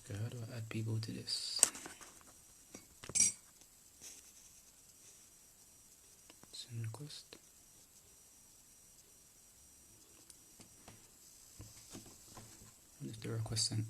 Okay, how do I add people to this? Send request. What is the request sent?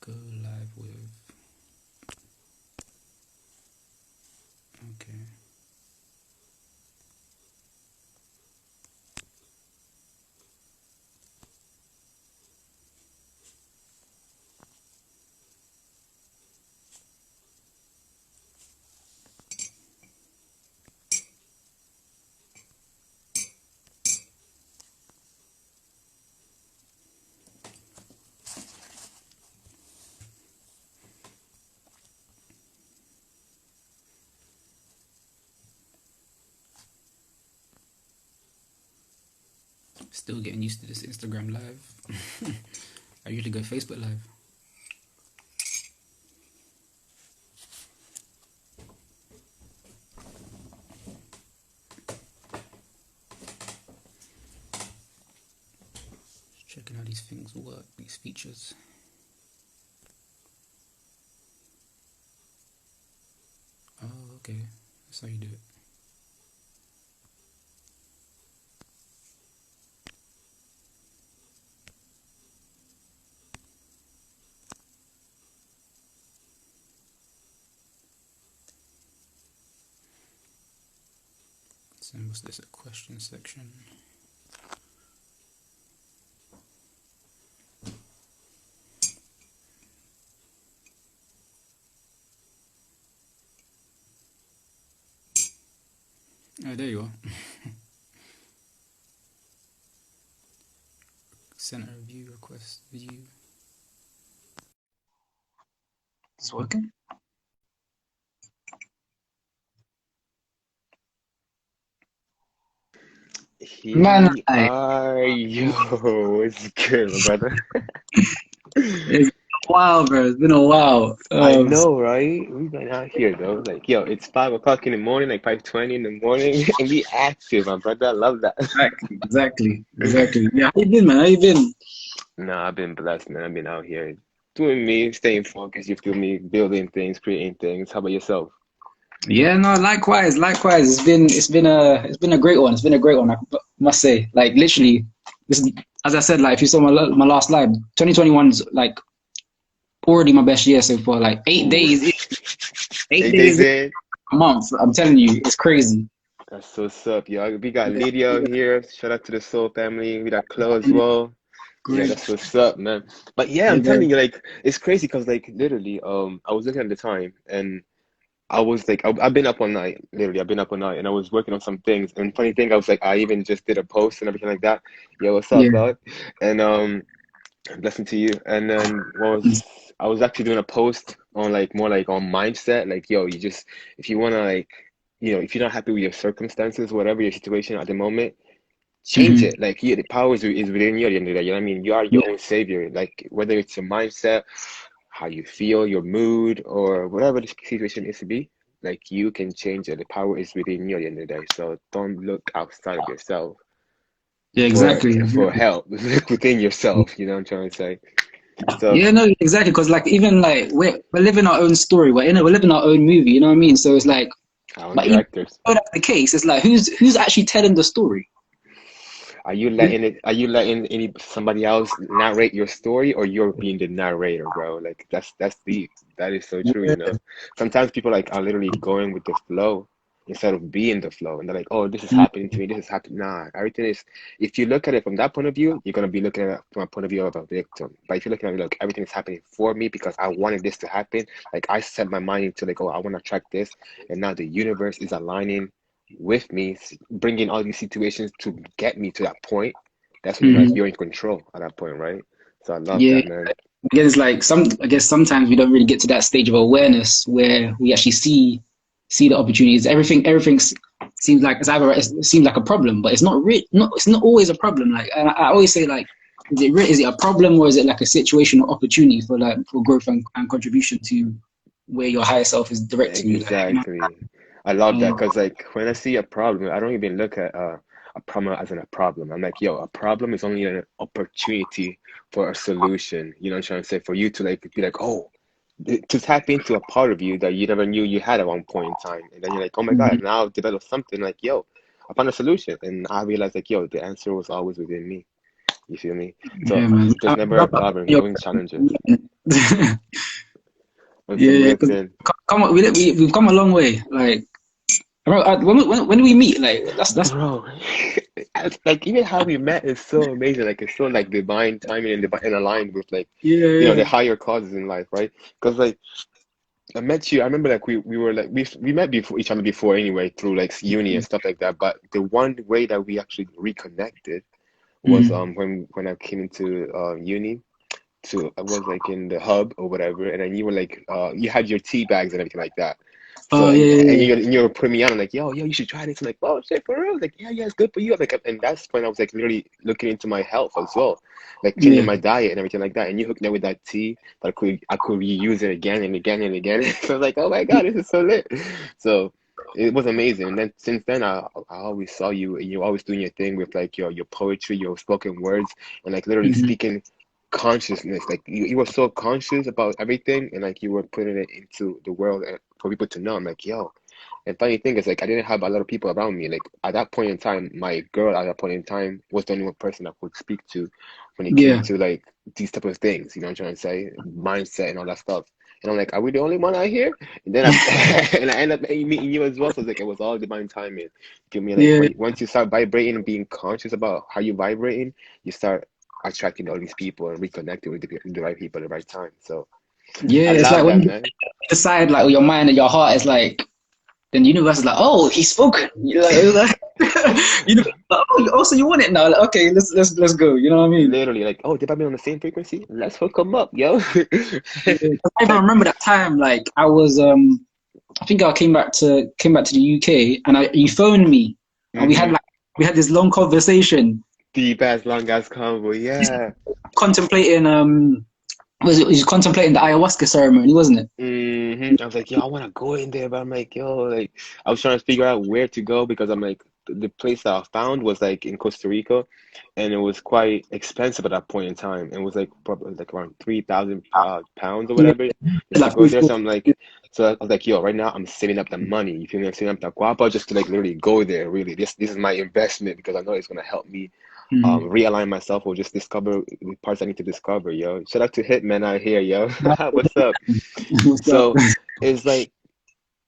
Go live with. Okay. Still getting used to this Instagram live. I usually go Facebook live. Just checking how these things work, these features. Oh, okay. That's how you do it. So what's this? A question section. Oh, there you are. Center view request view. It's working. Here Man, we are. Yo, what's good, my brother? it's been a while, bro. It's been a while. I know, right? We've been out here though. Like, yo, it's 5 o'clock in the morning, like 5:20 in the morning, and we active, my brother. I love that. exactly. Yeah, how you been, man? How you been? Nah, I've been blessed, man. I've been out here doing me, staying focused. You feel me? Building things, creating things. How about yourself? Yeah, no, likewise. It's been a great one. It's been a great one. I must say, like literally, this is, as I said, like if you saw my last live, 2021's like already my best year so far. Like Ooh, eight 8 days days in in. a month. I'm telling you, it's crazy. That's so up, yo. We got Lydia out here. Shout out to the Soul family. We got Chloe as well. Yeah, Great. that's what's up, man. But yeah, I'm Yeah, telling you, like, it's crazy because, like, literally, I was looking at the time and I was like, I've been up all night, literally, I've been up all night and I was working on some things. And funny thing, I was like, I even just did a post and everything like that. Yo, what's up, yeah. God? And, blessing to you. And then I was actually doing a post on like more like on mindset, like, yo, you just, if you want to, like, if you're not happy with your circumstances, whatever your situation at the moment, change hmm it. Like, yeah, the power is within you at the end of the day. You know what I mean? You are your Yeah, own savior. Like, whether it's your mindset, how you feel, your mood, or whatever the situation is to be, like, you can change it. The power is within you at the end of the day. So don't look outside of yourself yeah, for exactly. help. Look within yourself. You know what I'm trying to say? So, Yeah, no, exactly. Because like even like we're living our own story. We're living our own movie. You know what I mean? So it's like, our own but even directors. though that's the case, it's like who's actually telling the story? Are you letting somebody else narrate your story, or you're being the narrator, bro? Like, that's deep. That is so true, you know. Sometimes people like are literally going with the flow instead of being the flow, and they're like, "Oh, this is happening to me. This is happening." Nah, everything is. If you look at it from that point of view, you're gonna be looking at it from a point of view of a victim. But if you're looking at it, like, everything is happening for me because I wanted this to happen. Like, I set my mind into, like, oh, I want to track this, and now the universe is aligning with me, bringing all these situations to get me to that point. That's when you realize Hmm you're in control at that point, right? So I love Yeah, that, man. again, it's like I guess sometimes we don't really get to that stage of awareness where we actually see the opportunities. Seems like it seems like a problem, but it's it's not always a problem. Like I always say, like, is it a problem, or is it like a situation or opportunity for growth and contribution to where your higher self is directing you? Like, Exactly. I love that um, because like when I see a problem, I don't even look at a problem as in a problem. I'm like, yo, a problem is only an opportunity for a solution. You know what I'm trying to say? For you to like be like, oh, to tap into a part of you that you never knew you had at one point in time. And then you're like, oh my God, now I've developed something like, yo, I found a solution. And I realized like, yo, the answer was always within me. You feel me? So yeah, man. there's never a problem. Yo, Knowing challenges. That's yeah, because amazing. we've come a long way. Like, when do we meet? Like, that's Bro, like even how we met is so amazing. Like it's so like divine timing and divine and aligned with like, yeah, you know, the yeah. higher causes in life, right? Because like I met you. I remember like we were like we met before each other before anyway through like uni and stuff like that. But the one way that we actually reconnected was Mm. when I came into uni to I was like in the hub or whatever, and then you were like you had your tea bags and everything like that. So Oh, yeah, yeah, and yeah. you were putting me on. I'm like, yo, you should try this. I'm like, oh shit, for real? Like, yeah, it's good for you. I'm like, and that's when I was like literally looking into my health as well, like changing Yeah. my diet and everything like that. And you hooked me up with that tea that I could reuse it again and again and again. So I was like, oh my God, this is so lit. So it was amazing. And then since then, I always saw you, and you're always doing your thing with like your poetry, your spoken words, and like literally Mhm. speaking consciousness. Like you were so conscious about everything, and like you were putting it into the world and for people to know. I'm like, yo. And funny thing is, like, I didn't have a lot of people around me. Like at that point in time, my girl at that point in time was the only one person I could speak to when it came Yeah. to like these type of things. You know what I'm trying to say? Mindset and all that stuff. And I'm like, are we the only one out here? And then and I ended up meeting you as well. So it's like it was all divine timing. Give me like Yeah. once you start vibrating and being conscious about how you're vibrating, you start attracting all these people and reconnecting with the right people at the right time. So Yeah. I It's like love when that, you man. decide, like, with your mind and your heart is like, then the universe is like, oh, he's spoken. You're like, it's like you know, like, oh, also you want it now. Like, okay, let's go. You know what I mean? Literally, like, oh, did I be on the same frequency? Let's hook them up, yo. Yeah. I even remember that time. Like, I think I came back to the UK, and you phoned me, and hmm we had this long conversation, Deep ass, long ass combo, yeah. contemplating was you contemplating the ayahuasca ceremony, wasn't it? I was like, yo, I want to go in there, but I'm like, yo, like, I was trying to figure out where to go because I'm like, the place that I found was like in Costa Rica, and it was quite expensive at that point in time. It was like probably like around 3,000 pounds or Yeah, whatever it's just to like go three, there. four. So I'm like, so I was like, yo, right now I'm saving up the money. You feel me? I'm saving up the guapa just to like literally go there. Really, this is my investment because I know it's gonna help me Mhm. realign myself or just discover the parts I need to discover, yo. Shout out to Hitman out here, yo. What's up? What's up? So it's like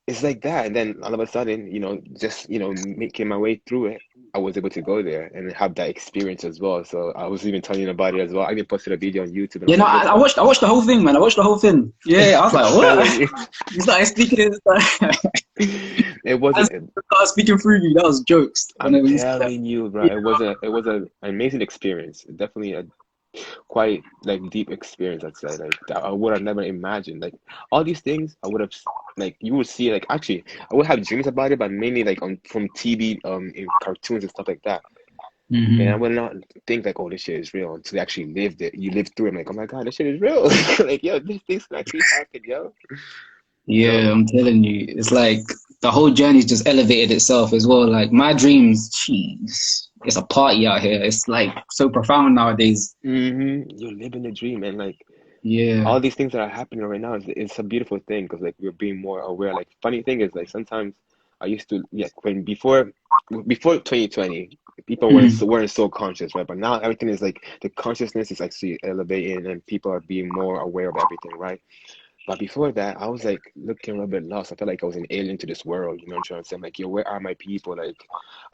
it's like that, and then all of a sudden, just making my way through it, I was able to go there and have that experience as well. So I was even telling you about it as well. I even posted a video on YouTube, and I You was know, like, I listen, watched the whole thing, man. I watched the whole thing. Yeah, I was I'm like, telling what? you, He started speaking. it I wasn't. started speaking through you. That was jokes. I'm Whenever you said that. telling you, bro, it was an amazing experience. Definitely a quite like deep experience, I'd say. Like that I would have never imagined. Like all these things I would have like you would see like actually I would have dreams about it, but mainly like on from TV, in cartoons and stuff like that. And I Hmm. would not think like, oh, this shit is real until you actually lived it. You lived through it. I'm like, oh my God, this shit is real. Like, yo, this thing's actually happened, yo. So Yeah, I'm telling you, it's like the whole journey's just elevated itself as well. Like my dreams, jeez, it's a party out here. It's like so profound nowadays. you're living the dream, and like Yeah. all these things that are happening right now is it's a beautiful thing because like we're being more aware. Like funny thing is like sometimes I used to yeah when before 2020 people Mhm. weren't so conscious, right? But now everything is like the consciousness is actually elevating and people are being more aware of everything, right? But before that, I was like looking a little bit lost. I felt like I was an alien to this world. You know what I'm trying to say? I'm like, yo, where are my people? Like,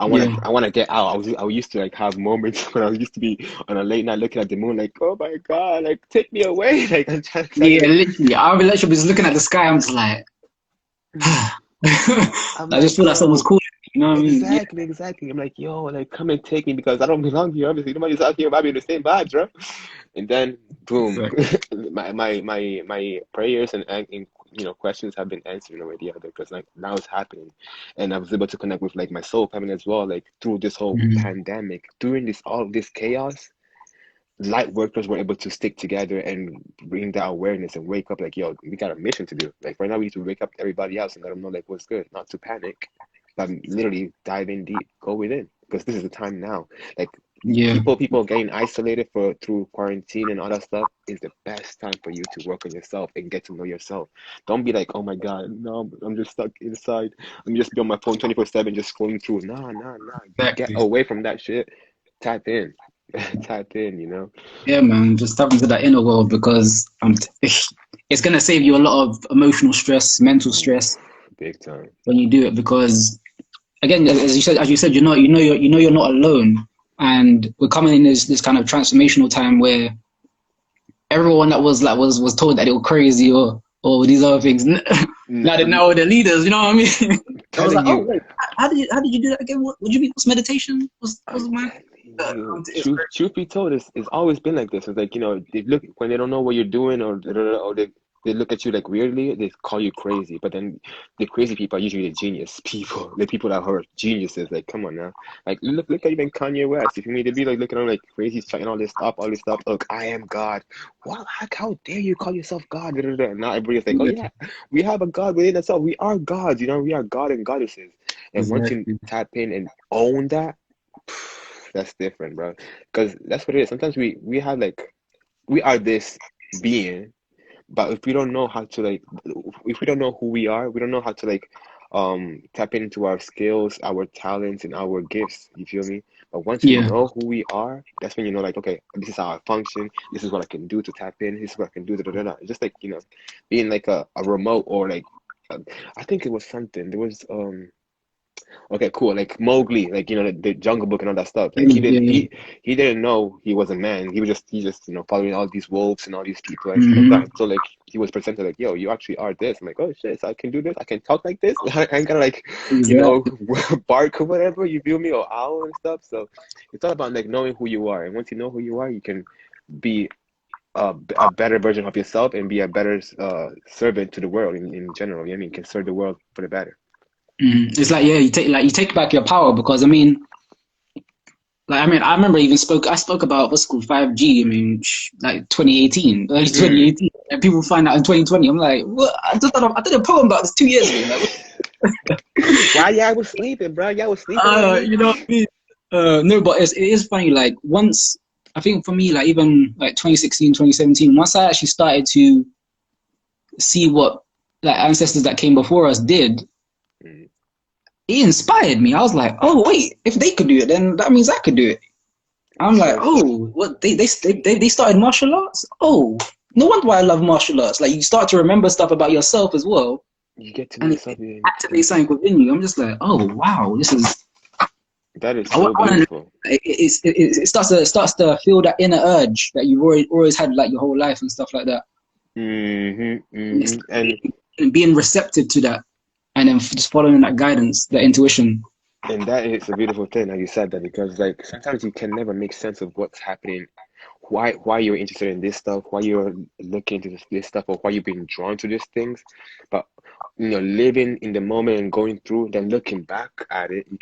Yeah. I wanna get out. I used to like have moments when I used to be on a late night looking at the moon, like, oh my God, like take me away. Like I'm trying Yeah, to, literally. I literally was looking at the sky. I'm just like, I I'm just like, feel like someone's yo, calling. You know what I mean? Yeah, Exactly. I'm like, yo, like come and take me because I don't belong here. Obviously, nobody's out here vibing the same vibes, bro. And then boom, right. my prayers and questions have been answered in a way or the other because like now it's happening, and I was able to connect with like my soul family as well. Like through this whole Mhm. pandemic, during all this chaos, light workers were able to stick together and bring that awareness and wake up like, yo, we got a mission to do. Like right now, we need to wake up everybody else and let them know like what's good, not to panic, but literally dive in deep, go within, because this is the time now. Like Yeah, people getting isolated for through quarantine and all that stuff is the best time for you to work on yourself and get to know yourself. Don't be like, oh my God, no, I'm just stuck inside. I'm just be on my phone 24/7, just scrolling through. Nah. Get exactly. away from that shit. Tap in. Tap in. Yeah, man. Just tap into that inner world because it's gonna save you a lot of emotional stress, mental Ooh, stress big time. when you do it. Because again, as you said, you're not alone, and we're coming in this kind of transformational time where everyone that was told that they were crazy or these other things. Now the leaders, you know what I mean? I was Telling like, oh you, wait, how did you do that again? What would you mean? What's meditation? Was I'm my telling you, it's truth be told, it's always been like this. It's like, they look when they don't know what you're doing or they look at you like weirdly, they call you crazy. But then the crazy people are usually the genius people, the people that are geniuses. Like, come on now. Like, look at even Kanye West. If you mean to be like looking at him like crazy, he's chatting all this stuff. Look, I am God. What? How dare you call yourself God? And now everybody's like, oh yeah, exactly, we have a God within ourselves. We are gods. We are God and goddesses. And once you exactly. tap in and own that, that's different, bro. Because that's what it is. Sometimes we have like we are this being, but if we don't know how to like, if we don't know who we are, we don't know how to like, tap into our skills, our talents, and our gifts. You feel me? But once we Yeah. know who we are, that's when you know, like, okay, this is how I function. This is what I can do to tap in. This is what I can do. Da, da, da, da. It's just like being like a remote or like, uh, I think it was something. There was Okay, cool. Like Mowgli, like the Jungle Book and all that stuff. Like Yeah, yeah. he didn't know he was a man. He just following all these wolves and all these people and stuff like Mm-hmm. that. So like he was presented like, yo, you actually are this. I'm like, oh shit, so I can do this. I can talk like this. I ain't gotta like, Exactly. bark or whatever. You feel me? Or owl and stuff. So it's all about like knowing who you are. And once you know who you are, you can be a better version of yourself and be a better servant to the world in general. You know what I mean? You can serve the world for the better. It's like yeah, you take back your power because I remember I spoke about what's it called 5G. I mean, like 2018, early Mm. 2018, and people find out in 2020. I'm like, what? I did a poem about this 2 years ago. Like, Why y'all was sleeping, bro? Y'all was sleeping on me. you know what I mean? No, but it is funny. Like once, I think for me, like even like 2016, 2017, once I actually started to see what like ancestors that came before us did, Mm, it inspired me. I was like, oh wait, if they could do it, then that means I could do it. I'm yes, like, sir. oh, what they started martial arts? Oh, no wonder why I love martial arts. Like you start to remember stuff about yourself as well, You get to know and yourself. it activates something within you. I'm just like, oh wow, this is. That is I so want beautiful. it starts to feel that inner urge that you've always had like your whole life and stuff like that. And it's And being receptive to that, and then just following that guidance, that intuition. that is a beautiful thing that you said that because like sometimes you can never make sense of what's happening, why you're interested in this stuff, why you're looking into this stuff, or why you're being drawn to these things. But living in the moment and going through, then looking back at it, you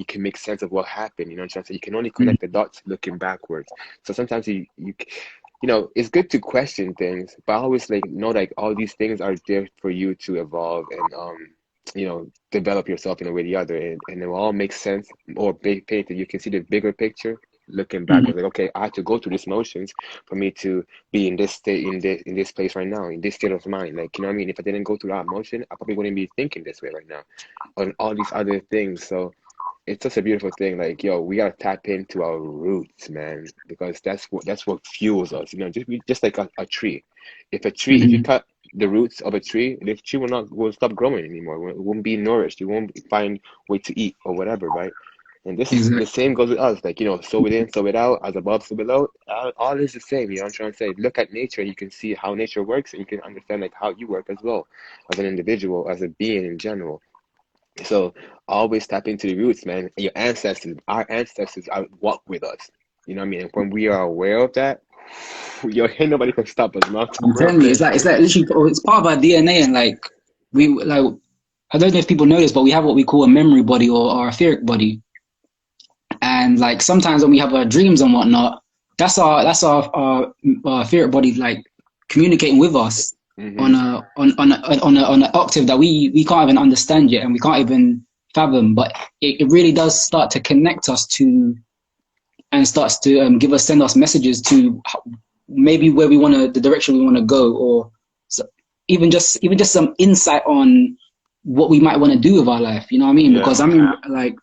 can make sense of what happened. You know what I'm trying to say? You can only Mm. connect the dots looking backwards. So sometimes it's good to question things, but I always like know like all these things are there for you to evolve and develop yourself in a way or the other, and it will all make sense or big picture. You can see the bigger picture looking back. Mm. It's like, okay, I had to go through these motions for me to be in this state, in this place right now, in this state of mind. Like, you know what I mean? If I didn't go through that motion, I probably wouldn't be thinking this way right now on all these other things. So it's such a beautiful thing. Like, yo, we gotta tap into our roots, man, because that's what fuels us. Just like a tree. If you Mm. cut the roots of a tree, the tree will stop growing anymore. It won't be nourished. You won't find way to eat or whatever, right? And this is the Exactly. same goes with us. Like, sow it in, sow it out, as above, so below. All is the same. You know what I'm trying to say? Look at nature, and you can see how nature works, and you can understand like how you work as well, as an individual, as a being in general. So always tap into the roots, man. Your ancestors, our ancestors, are walk with us. You know what I mean? And when we are aware of that, yo, ain't nobody can stop us, man. I'm Real telling you, thing. it's like literally, it's part of our DNA, and like we like, I don't know if people know this, but we have what we call a memory body or a etheric body, and like sometimes when we have our dreams and whatnot, our etheric body like communicating with us on Mm-hmm. on an octave that we can't even understand yet, and we can't even fathom, but it really does start to connect us to and starts to send us messages to maybe where we want to, the direction we want to go, or so, even just some insight on what we might want to do with our life. You know what I mean? Yeah. Because I mean, like,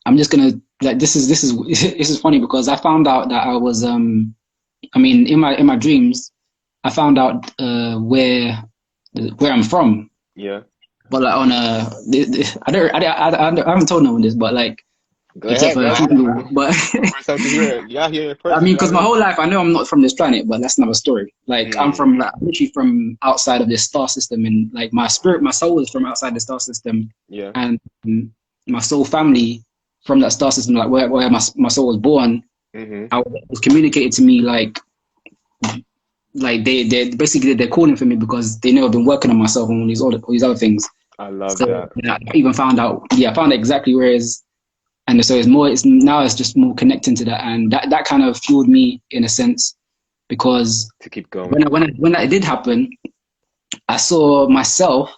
I'm just gonna like this is this is funny because I found out that I was I mean in my dreams I found out where I'm from, Yeah. but like on a I haven't told no one this, but like Go except ahead, for a bro. few people, but First time to hear it. Yeah, hear it I first. mean, You know because what I my mean? whole life I know I'm not from this planet, but that's another story. Like I'm Mm. from like literally from outside of this star system, and like my spirit, my soul is from outside the star system, Yeah. and my soul family from that star system, like where my soul was born, Mm-hmm. I was communicated to me like they basically they're calling for me because they know I've been working on myself and all these other things. I love So that. yeah, I even found out, yeah, I found out exactly where it is, and so it's now it's just more connecting to that, and that kind of fueled me in a sense because To keep going. when that did happen, I saw myself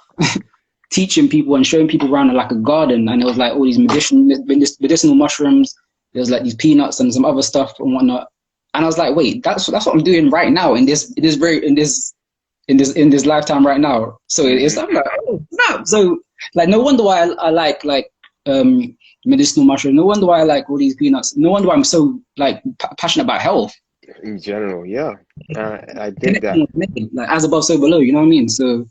teaching people and showing people around like a garden, and it was like all these medicinal mushrooms. There was like these peanuts and some other stuff and whatnot, and I was like, wait, that's what I'm doing right now in this lifetime right now. So it's Mm-hmm. I'm like, oh snap. So like no wonder why I like um medicinal mushroom. No wonder why I like all these peanuts. No wonder why I'm so like passionate about health. In general, yeah. I dig that. Connecting with me, like as above, so below. You know what I mean? So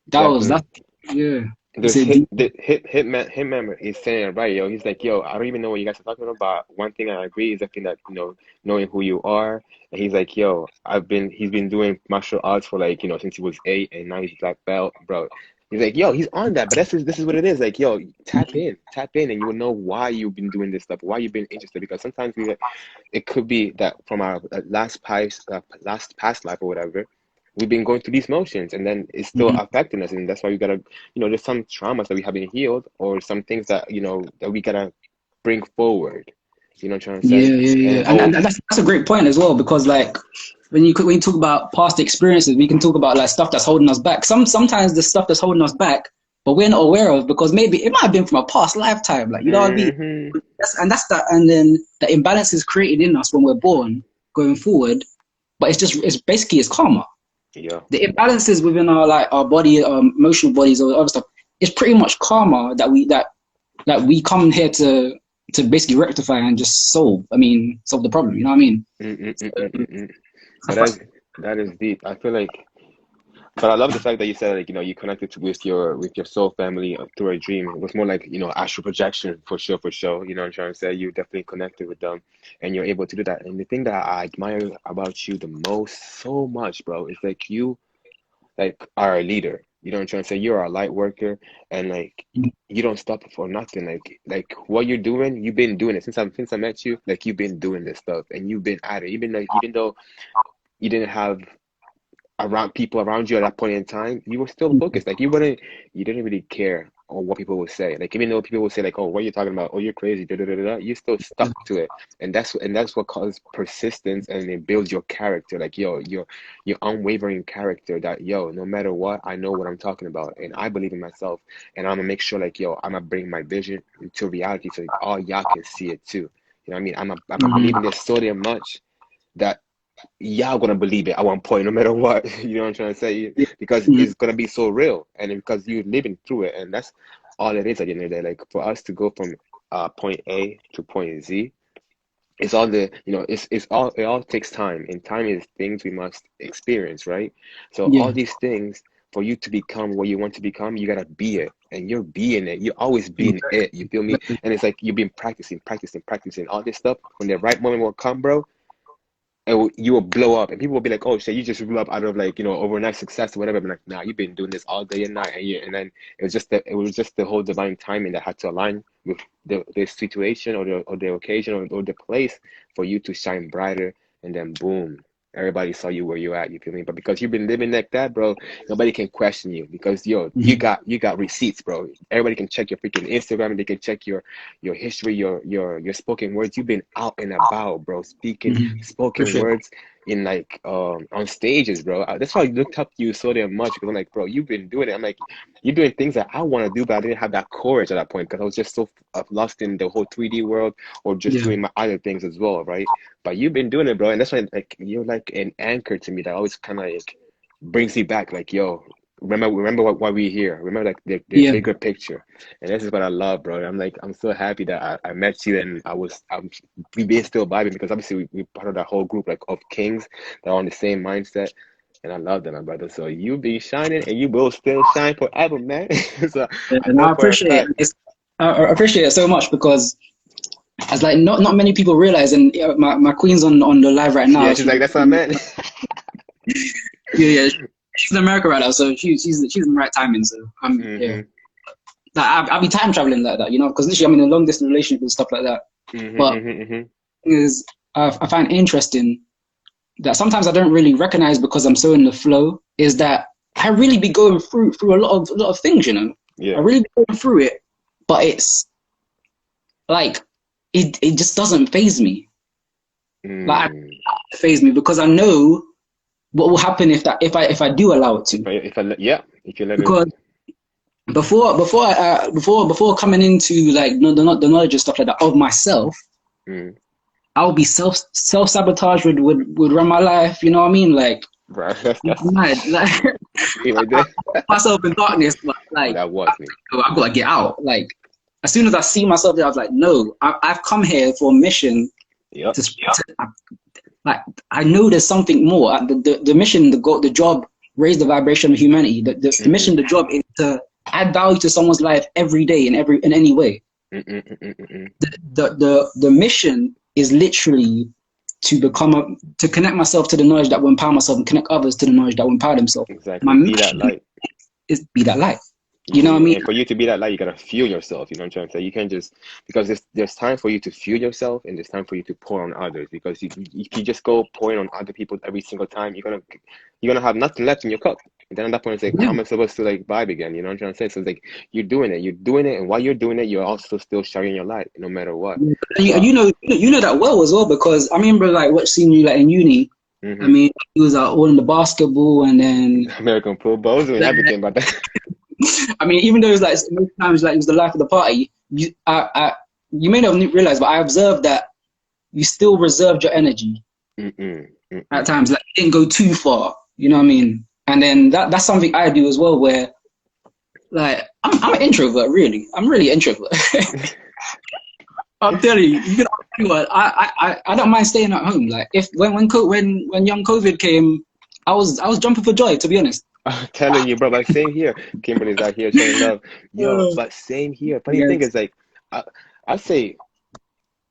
Definitely. that yeah. It's There's a deep. Hitman is saying it right, yo. He's like, yo, I don't even know what you guys are talking about. One thing I agree is the thing that, knowing who you are. And he's like, yo, he's been doing martial arts for like, since he was 8, and now he's black belt, bro. He's like, yo, he's on that, but this is what it is. Like, yo, tap in, and you will know why you've been doing this stuff, why you've been interested. Because sometimes it could be that from our last past life or whatever, we've been going through these motions, and then it's still Mhm. affecting us, and that's why we gotta, there's some traumas that we haven't healed, or some things that that we gotta bring forward. You know what I'm trying to say? And And oh, that's a great point as well because like when you talk about past experiences, we can talk about like stuff that's holding us back. Sometimes the stuff that's holding us back, but we're not aware of because maybe it might have been from a past lifetime. Like you know what I mean? hmm That's that, and then the imbalance is created in us when we're born going forward. But it's basically it's karma. yeah, The imbalances within our like our body, emotional bodies or other stuff. It's pretty much karma that we come here to basically rectify and just solve. I mean, solve the problem. You know what I mean? Mm. But that is deep. I feel like. But I love the fact that you said, like, you connected with your soul family through a dream. It was more like, astral projection, for sure, for sure. You know what I'm trying to say? You definitely connected with them, and you're able to do that. And the thing that I admire about you the most, so much, bro, is like you like are a leader. You know what I'm trying to say? You're a light worker, and like you don't stop for nothing. Like what you're doing, you've been doing it since I met you. Like you've been doing this stuff, and you've been at it. Even though you didn't have around people around you at that point in time, you were still focused. Like you didn't really care on what people would say. Like even though people would say like, "Oh, what are you talking about? Oh, you're crazy." Da, da, da, da, da," you still stuck to it, and that's what causes persistence, and it builds your character. Like your unwavering character. That no matter what, I know what I'm talking about, and I believe in myself, and I'm gonna make sure like I'm gonna bring my vision into reality so all y'all can see it too. You know what I mean? I'm a believe in this so damn much that y'all gonna believe it at one point, no matter what. You know what I'm trying to say? Because it's gonna be so real, and because you're living through it, and that's all it is at the end of the day. Like for us to go from point A to point Z, it's all it all takes time, and time is things we must experience, right? So all Yeah. these things. For you to become what you want to become, you gotta be it, and you're being it. You're always being it. You feel me? And it's like you've been practicing, practicing, practicing all this stuff. When the right moment will come, bro, you will blow up, and people will be like, "Oh shit, you just blew up out of like overnight success or whatever." But like, nah, you've been doing this all day and night, and then it was just the whole divine timing that had to align with the situation or the occasion or the place for you to shine brighter, and then boom. Everybody saw you where you at, you feel me? But because you've been living like that, bro, nobody can question you because you Mhm. got receipts, bro. Everybody can check your freaking Instagram and they can check your history, your spoken words. You've been out and about, bro, speaking Mhm. For spoken sure. words in like on stages, bro. That's why I looked up to you so damn much because I'm like, bro, you've been doing it. I'm like, you're doing things that I want to do, but I didn't have that courage at that point because I was just so lost in the whole 3D world or just Yeah. doing my other things as well, right? But you've been doing it, bro, and that's why like you're like an anchor to me that always kind of like brings me back, like, yo, remember why we're here. Remember like the Yeah. bigger picture, and this is what I love, bro. I'm like I'm so happy that I met you and we been still vibing because obviously we part of that whole group like of kings that are on the same mindset. And I love that, my brother. So you be shining, and you will still shine forever, man. So I And know I for a appreciate it. fact. I appreciate it so much because as like not many people realize, and my queen's on the live right now. Yeah, she's like, that's what I meant. Yeah, she's in America right now, so she's in the right timing. So I'm yeah. hmm Like I'll be time traveling like that, because literally I'm in a long distance relationship and stuff like that. But hmm the thing is, I find interesting that sometimes I don't really recognize because I'm so in the flow. Is that I really be going through a lot of things, I Yeah. really be going through it, but it's like it just doesn't phase me. Like Mm. it phase me because I know what will happen if I do allow it to. Yeah, if you let it. Because before coming into like the knowledge and stuff like that of myself, Mm. I'll be self sabotage would run my life. You know what I mean? Like Bro, that's mad. Like that's me right I there. put myself in darkness, but Oh, like that was me. I gotta get out. Like as soon as I see myself there, I was like, no, I've come here for a mission Yep. to like I know there's something more. The mission, the goal, the job, raise the vibration of humanity. The Mm-mm. mission, the job is to add value to someone's life every day in any way. Mm-mm, mm-mm, mm-mm. The mission is literally to connect myself to the knowledge that will empower myself and connect others to the knowledge that will empower themselves. My Exactly. Be that mission light. is be that light. You You know feel what I me? mean? And for you to be that light, you gotta feel yourself. You know what I'm trying to say? You can't just because there's time for you to feel yourself and there's time for you to pour on others. Because if you just go pouring on other people every single time, you're gonna have nothing left in your cup. And then at that point, it's like, how Yeah. am I supposed to like vibe again? You know what I'm trying to say? So it's like you're doing it, and while you're doing it, you're also still shining your light, no matter what. And So, you know that well as well because I remember like watching you like in uni. I hmm mean, he was all in the basketball, and then American football, doing like, everything about that. I mean, even though it was like most times like it was the life of the party, you may not realize, but I observed that you still reserved your energy Mm-mm, at mm-mm. times. Like you didn't go too far. You know what I mean? And then that's something I do as well, where like I'm an introvert, really. I'm really an introvert. I'm telling you, you can ask anyone. I don't mind staying at home. Like if when young COVID came, I was jumping for joy, to be honest. I'm telling you, bro, like same here. Kimberly's out here showing love. Yo, Oh, but same here. Funny thing yes. is like I I say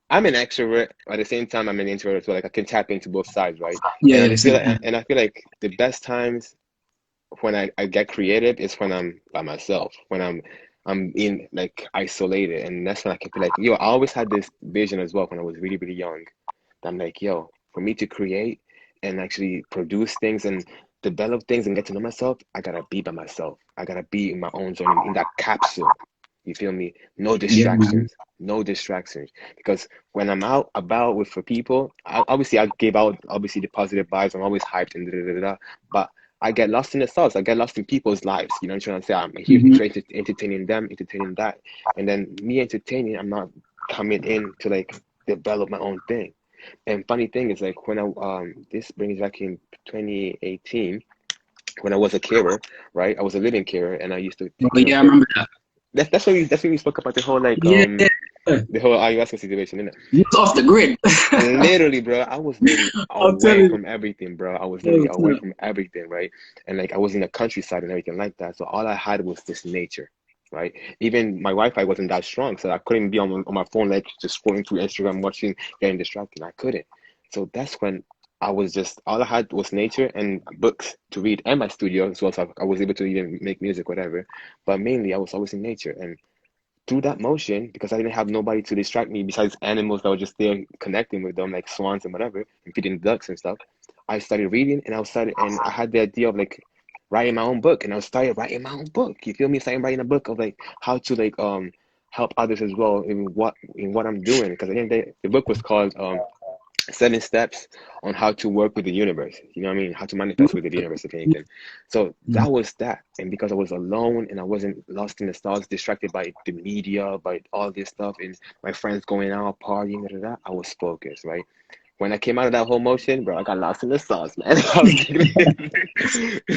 I'm an extrovert, but at the same time I'm an introvert, so like I can tap into both sides, right? Yeah, And the same thing. I feel like the best times when I get creative is when I'm by myself, when I'm in like isolated, and that's when I can feel like, yo, I always had this vision as well when I was really, really young. I'm like, yo, for me to create and actually produce things and develop things and get to know myself, I gotta be by myself. I gotta be in my own zone, in that capsule. You feel me? No Yeah, man. distractions, no distractions. Because when I'm out about with for people, obviously I give out obviously the positive vibes. I'm always hyped and da da da da. But I get lost in the thoughts. I get lost in people's lives. You know what I'm trying to say? I'm here to Hmm. try to entertaining them, entertaining that, and then me entertaining. I'm not coming in to like develop my own thing. And funny thing is like when I this brings back in 2018 when I was a carer, right? I was a living carer and I used to take But care of yeah, I certain. remember that. That's when we spoke about the whole like Yeah, the whole ayahuasca situation, innit? you was off the grid. Literally, bro, I was literally I'm away telling you. from everything, bro. I was literally I'm away telling from everything, right? And like I was in the countryside and everything like that. So all I had was this nature, right? Even my Wi-Fi wasn't that strong, so I couldn't be on my phone like just scrolling through Instagram, watching, getting distracted. I couldn't. So that's when I was just all I had was nature and books to read and my studio, so I was able to even make music, whatever. But mainly, I was always in nature, and through that motion, because I didn't have nobody to distract me besides animals that were just there connecting with them, like swans and whatever, and feeding ducks and stuff. I started reading, and I had the idea of like writing my own book, and I started writing my own book. You feel me? Started writing a book of like how to like help others as well in what I'm doing. Because again, the book was called 7 steps on how to work with the universe. You know what I mean? How to manifest with the universe, if anything. So that was that. And because I was alone and I wasn't lost in the stars, distracted by the media, by all this stuff, and my friends going out, partying, I was focused, right? When I came out of that whole motion, bro, I got lost in the sauce, man. I was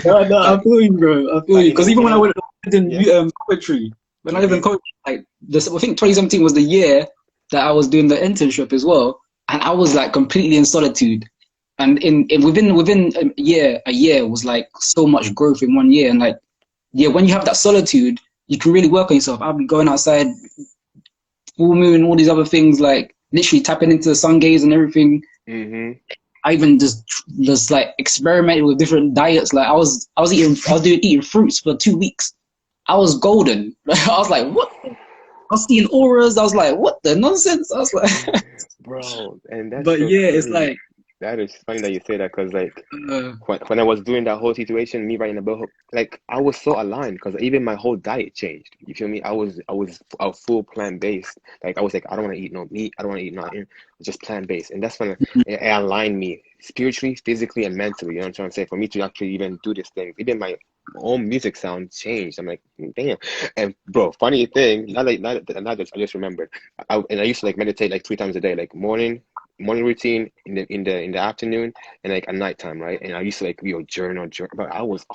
No, no, I but feel you, bro. I feel but you. Because even when I went in yeah. poetry, when I lived in Hmm. poetry, like this, I think 2017 was the year that I was doing the internship as well, and I was like completely in solitude. And within a year was like so much growth in 1 year. And like, yeah, when you have that solitude, you can really work on yourself. I'll be going outside, full moon, all these other things, like literally tapping into the sun gaze and everything. Hmm. I even just like experimented with different diets. Like I was eating fruits for 2 weeks. I was golden. I was like, what? I was seeing auras. I was like, what the nonsense? I was like, Bro, and that's but so yeah, it's crazy. like, That is funny that you say that because like uh, when I was doing that whole situation, me writing the book, like I was so aligned because even my whole diet changed. You feel me? I was a full plant based. Like I was like, I don't want to eat no meat. I don't want to eat nothing. Just plant based, and that's when it aligned me spiritually, physically, and mentally. You know what I'm trying to say? For me to actually even do this thing, even my own music sound changed. I'm like, damn. And bro, funny thing, not just I just remembered. I used to like meditate like 3 times a day, like morning routine in the afternoon and like at nighttime, right? And I used to like journal, but I was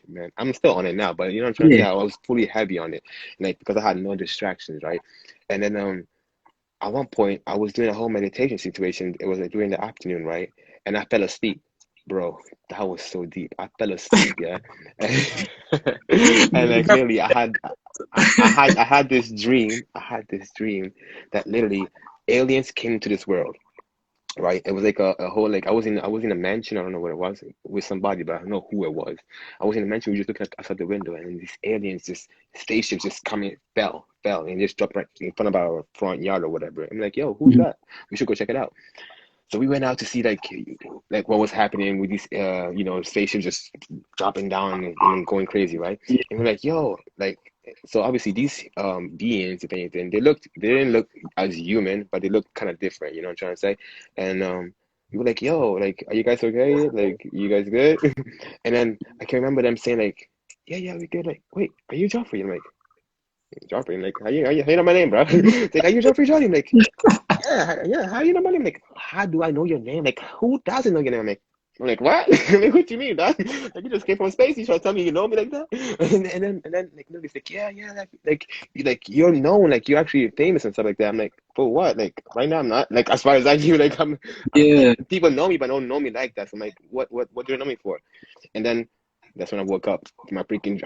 man, I'm still on it now, but you know what I'm trying to say? yeah, I was fully heavy on it, like because I had no distractions, right? And then at one point I was doing a whole meditation situation. It was like during the afternoon, right? And I fell asleep, bro. That was so deep. I fell asleep, yeah. And like literally, I had this dream. I had this dream that literally aliens came to this world, right? It was like a whole like I was in a mansion. I don't know what it was with somebody, but I don't know who it was. I was in a mansion. We just looking at outside the window, and these aliens, just spaceships, just coming, fell, and just dropped right in front of our front yard or whatever. I'm like, yo, who's that? We should go check it out. So we went out to see like what was happening with these spaceships just dropping down and going crazy, right? And we're like, yo, like so obviously these beings, if anything, they didn't look as human, but they looked kind of different, you know what I'm trying to say? And we were like, yo, like, are you guys okay? Like, you guys good? And then I can remember them saying like, yeah, we good. Like, wait, are you Joffrey? I'm like, Joffrey. I'm like, how you know my name, bro? It's like, are you Joffrey Johnny? I'm like, yeah, how you know my name? Like, how do I know your name? Like, who doesn't know your name? I'm like, what? Like, what do you mean, dog? Like, you just came from space. You trying to tell me you know me like that? And then, like, nobody's like, yeah, you're known, like, you're actually famous and stuff like that. I'm like, for what? Like, right now, I'm not. Like, as far as I knew, like, I'm like, yeah, people know me, but don't know me like that. So I'm like, what do you know me for? And then that's when I woke up from my freaking.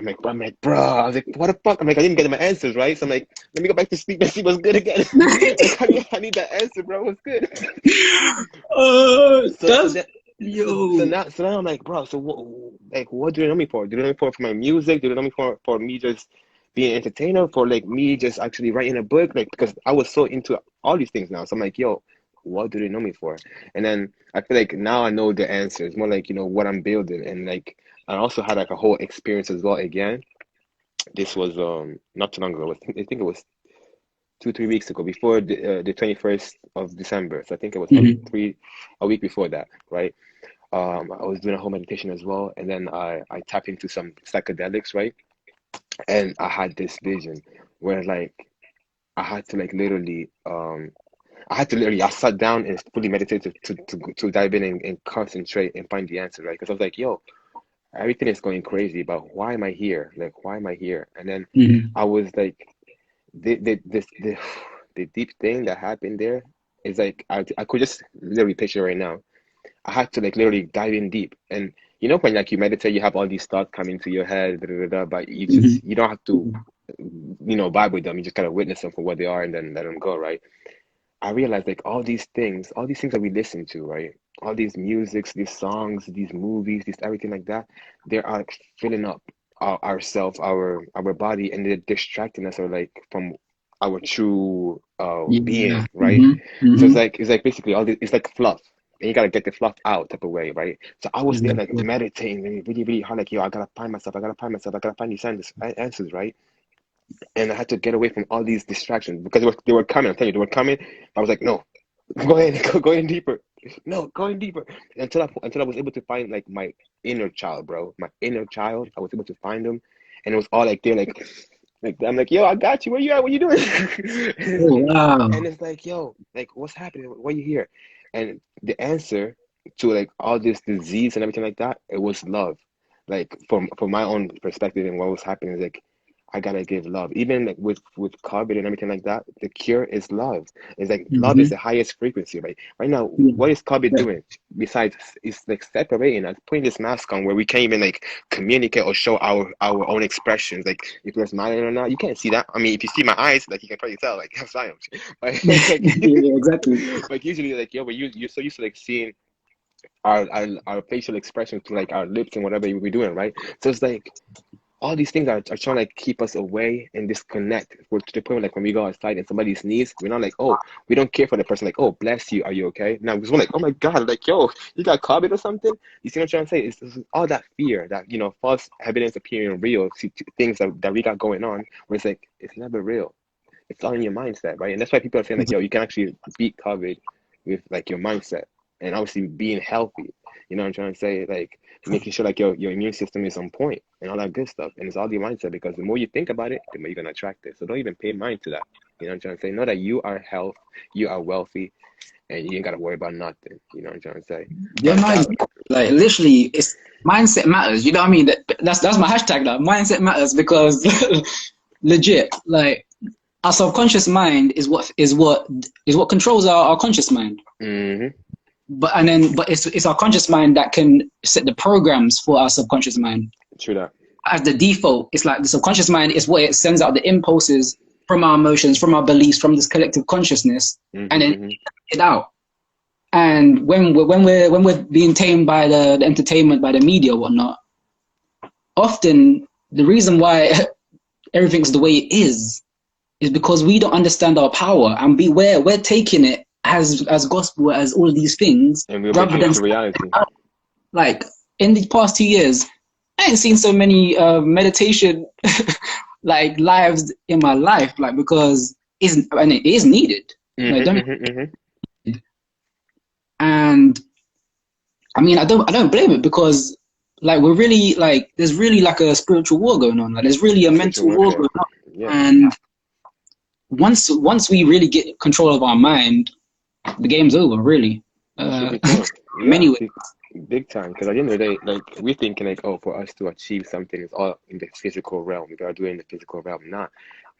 Bro. I was like, what the fuck? I'm like, I didn't get my answers right. So I'm like, let me go back to sleep and see what's good again. Like, I need that answer, bro. What's good? So that's that yo, so now I'm like, bro. So what do you know me for? Do you know me for my music? Do you know me for me just being an entertainer? For like me just actually writing a book? Like because I was so into all these things now. So I'm like, yo, what do they know me for? And then I feel like now I know the answer. It's more like what I'm building, and like I also had like a whole experience as well. Again, this was not too long ago. I think it was 2 3 weeks ago, before the 21st of December. So I think it was probably mhm, a week before that, right? I was doing a whole meditation as well, and then I tapped into some psychedelics, right? And I had this vision where like I had to like literally I sat down and fully meditated to dive in and concentrate and find the answer, right? Because I was like, yo, everything is going crazy, but why am I here? Like, why am I here? And then mhm, I was like, the deep thing that happened there is like I could just literally picture right now. I had to like literally dive in deep, and when like you meditate, you have all these thoughts coming to your head, but mhm, you don't have to vibe with them. You just kind of witness them for what they are, and then let them go, right? I realized like all these things that we listen to, right? all these musics, these songs, these movies, these everything like that, they are like filling up ourself, our body, and they're distracting us or like from our true Yeah. being, right? So Mm-hmm. it's like basically all this, it's like fluff. And you gotta get the fluff out type of way, right? So I was there like Exactly. meditating really, really, really hard, like, yo, I gotta find myself, I gotta find myself, I gotta find these answers, right? And I had to get away from all these distractions because they were coming. I'm telling you, they were coming. I was like, no, go in, go in deeper. No, go in deeper. Until I was able to find like my inner child, bro. My inner child. I was able to find them, and it was all like they're like I'm like, yo, I got you. Where you at? What you doing? Oh, wow. And it's like, yo, like what's happening? Why you here? And the answer to like all this disease and everything like that, it was love. Like from my own perspective and what was happening is like I gotta give love. Even like with COVID and everything like that, the cure is love. It's like love is Mm-hmm. the highest frequency, right? Right now, Yeah. what is COVID Yeah. doing? Besides, it's like separating us, putting this mask on where we can't even like communicate or show our own expressions. Like if we're smiling or not, you can't see that. I mean, if you see my eyes, like you can probably tell, like I'm smiling. But like, Yeah, exactly. but usually, like yo, but you're so used to like seeing our facial expressions through like our lips and whatever we're doing, right? So it's like all these things are trying to like keep us away and disconnect. We're to the point where, like when we go outside and somebody sneezes, we're not like, oh, we don't care for the person, like, oh, bless you, are you okay? Now we're like, oh my God, like, yo, you got COVID or something? You see what I'm trying to say? It's all that fear, that false evidence appearing real, things that we got going on, where it's like it's never real. It's all in your mindset, right? And that's why people are saying like, yo, you can actually beat COVID with like your mindset and obviously being healthy. You know what I'm trying to say? Like making sure like your immune system is on point and all that good stuff. And it's all the mindset because the more you think about it, the more you're gonna attract it. So don't even pay mind to that. You know what I'm trying to say? Know that you are health, you are wealthy, and you ain't gotta worry about nothing. You know what I'm trying to say? Yeah, But no, that exactly. Like literally, it's mindset matters. You know what I mean? That's my hashtag now. Mindset matters because legit, like our subconscious mind is what controls our conscious mind. hmm But it's our conscious mind that can set the programs for our subconscious mind. true that. As the default, it's like the subconscious mind is what it sends out the impulses from our emotions, from our beliefs, from this collective consciousness, and then Hmm it out. And when we're being tamed by the entertainment, by the media, whatnot, often the reason why everything's the way it is because we don't understand our power, and we're taking it as gospel, as all of these things, And we're rather making it than to reality. like in the past 2 years, I ain't seen so many meditation like lives in my life, like because it is needed. Like don't Hmm and I mean I don't blame it because like we're really like there's really like a spiritual war going on. Like there's really a Spiritual mental war warfare. going on. Yeah. And once we really get control of our mind, the game's over, really. Truth Uh, be told, in many yeah, ways. big time. Because at the end of the day, like we're thinking like, oh, for us to achieve something is all in the physical realm. We gotta do it in the physical realm. Not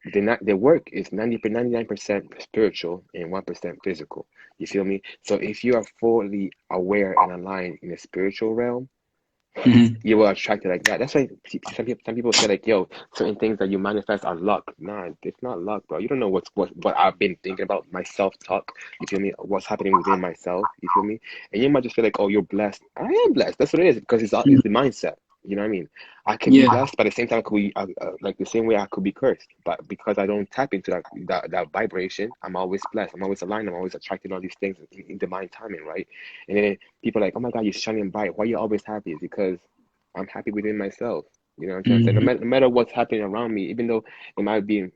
the work is 99% spiritual and 1% physical. You feel me? So if you are fully aware and aligned in the spiritual realm, Mhm. you will attract it like that. That's why some people say like, yo, certain things that you manifest are luck. Nah, it's not luck, bro. You don't know what I've been thinking about my self-talk. You feel me? What's happening within myself. You feel me? And you might just feel like, oh, you're blessed. I am blessed. That's what it is because it's the mindset. You know what I mean? I can be Yeah, blessed, but at the same time, I could be like the same way I could be cursed. But because I don't tap into that vibration, I'm always blessed. I'm always aligned. I'm always attracting all these things in divine timing, right? And then people are like, oh my God, you're shining bright. Why you always happy? It's because I'm happy within myself. You know what I'm trying to say? mhm. No matter what's happening around me, even though it might be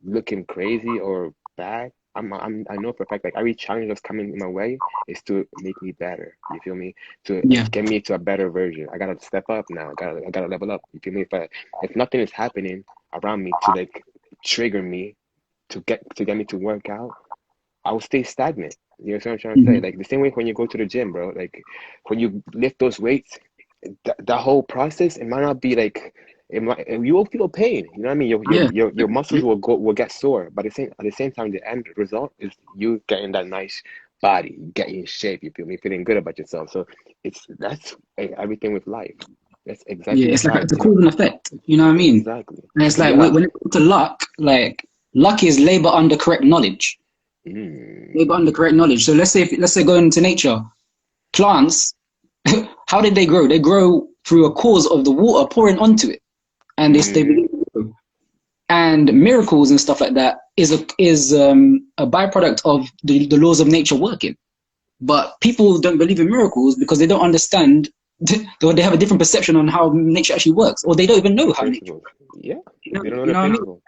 looking crazy or bad, I know for a fact like every challenge that's coming in my way is to make me better. You feel me? To Yeah, get me to a better version. I gotta step up now. I gotta level up. You feel me? If nothing is happening around me to like trigger me to get me to work out, I will stay stagnant. You know what I'm trying to say? mhm. Like the same way when you go to the gym, bro. Like when you lift those weights, that whole process, it might not be like you will feel pain. You know what I mean? Yeah, Your muscles will get sore, but at the same time, the end result is you getting that nice body, getting in shape. You feel me? Feeling good about yourself. So that's everything with life. That's yeah. exactly with It's like life. it's a cause and effect. You know what I mean? Exactly. And it's So like you have. when it comes to luck, like luck is labor under correct knowledge. Mm, Labor under correct knowledge. So let's say go into nature. plants, how did they grow? They grow through a cause of the water pouring onto it, and they begin to grow. And miracles and stuff like that is a byproduct of the laws of nature working. But people don't believe in miracles because they don't understand. They have a different perception on how nature actually works, or they don't even know how nature works. Yeah, You know, they don't you know know the what I mean? principle.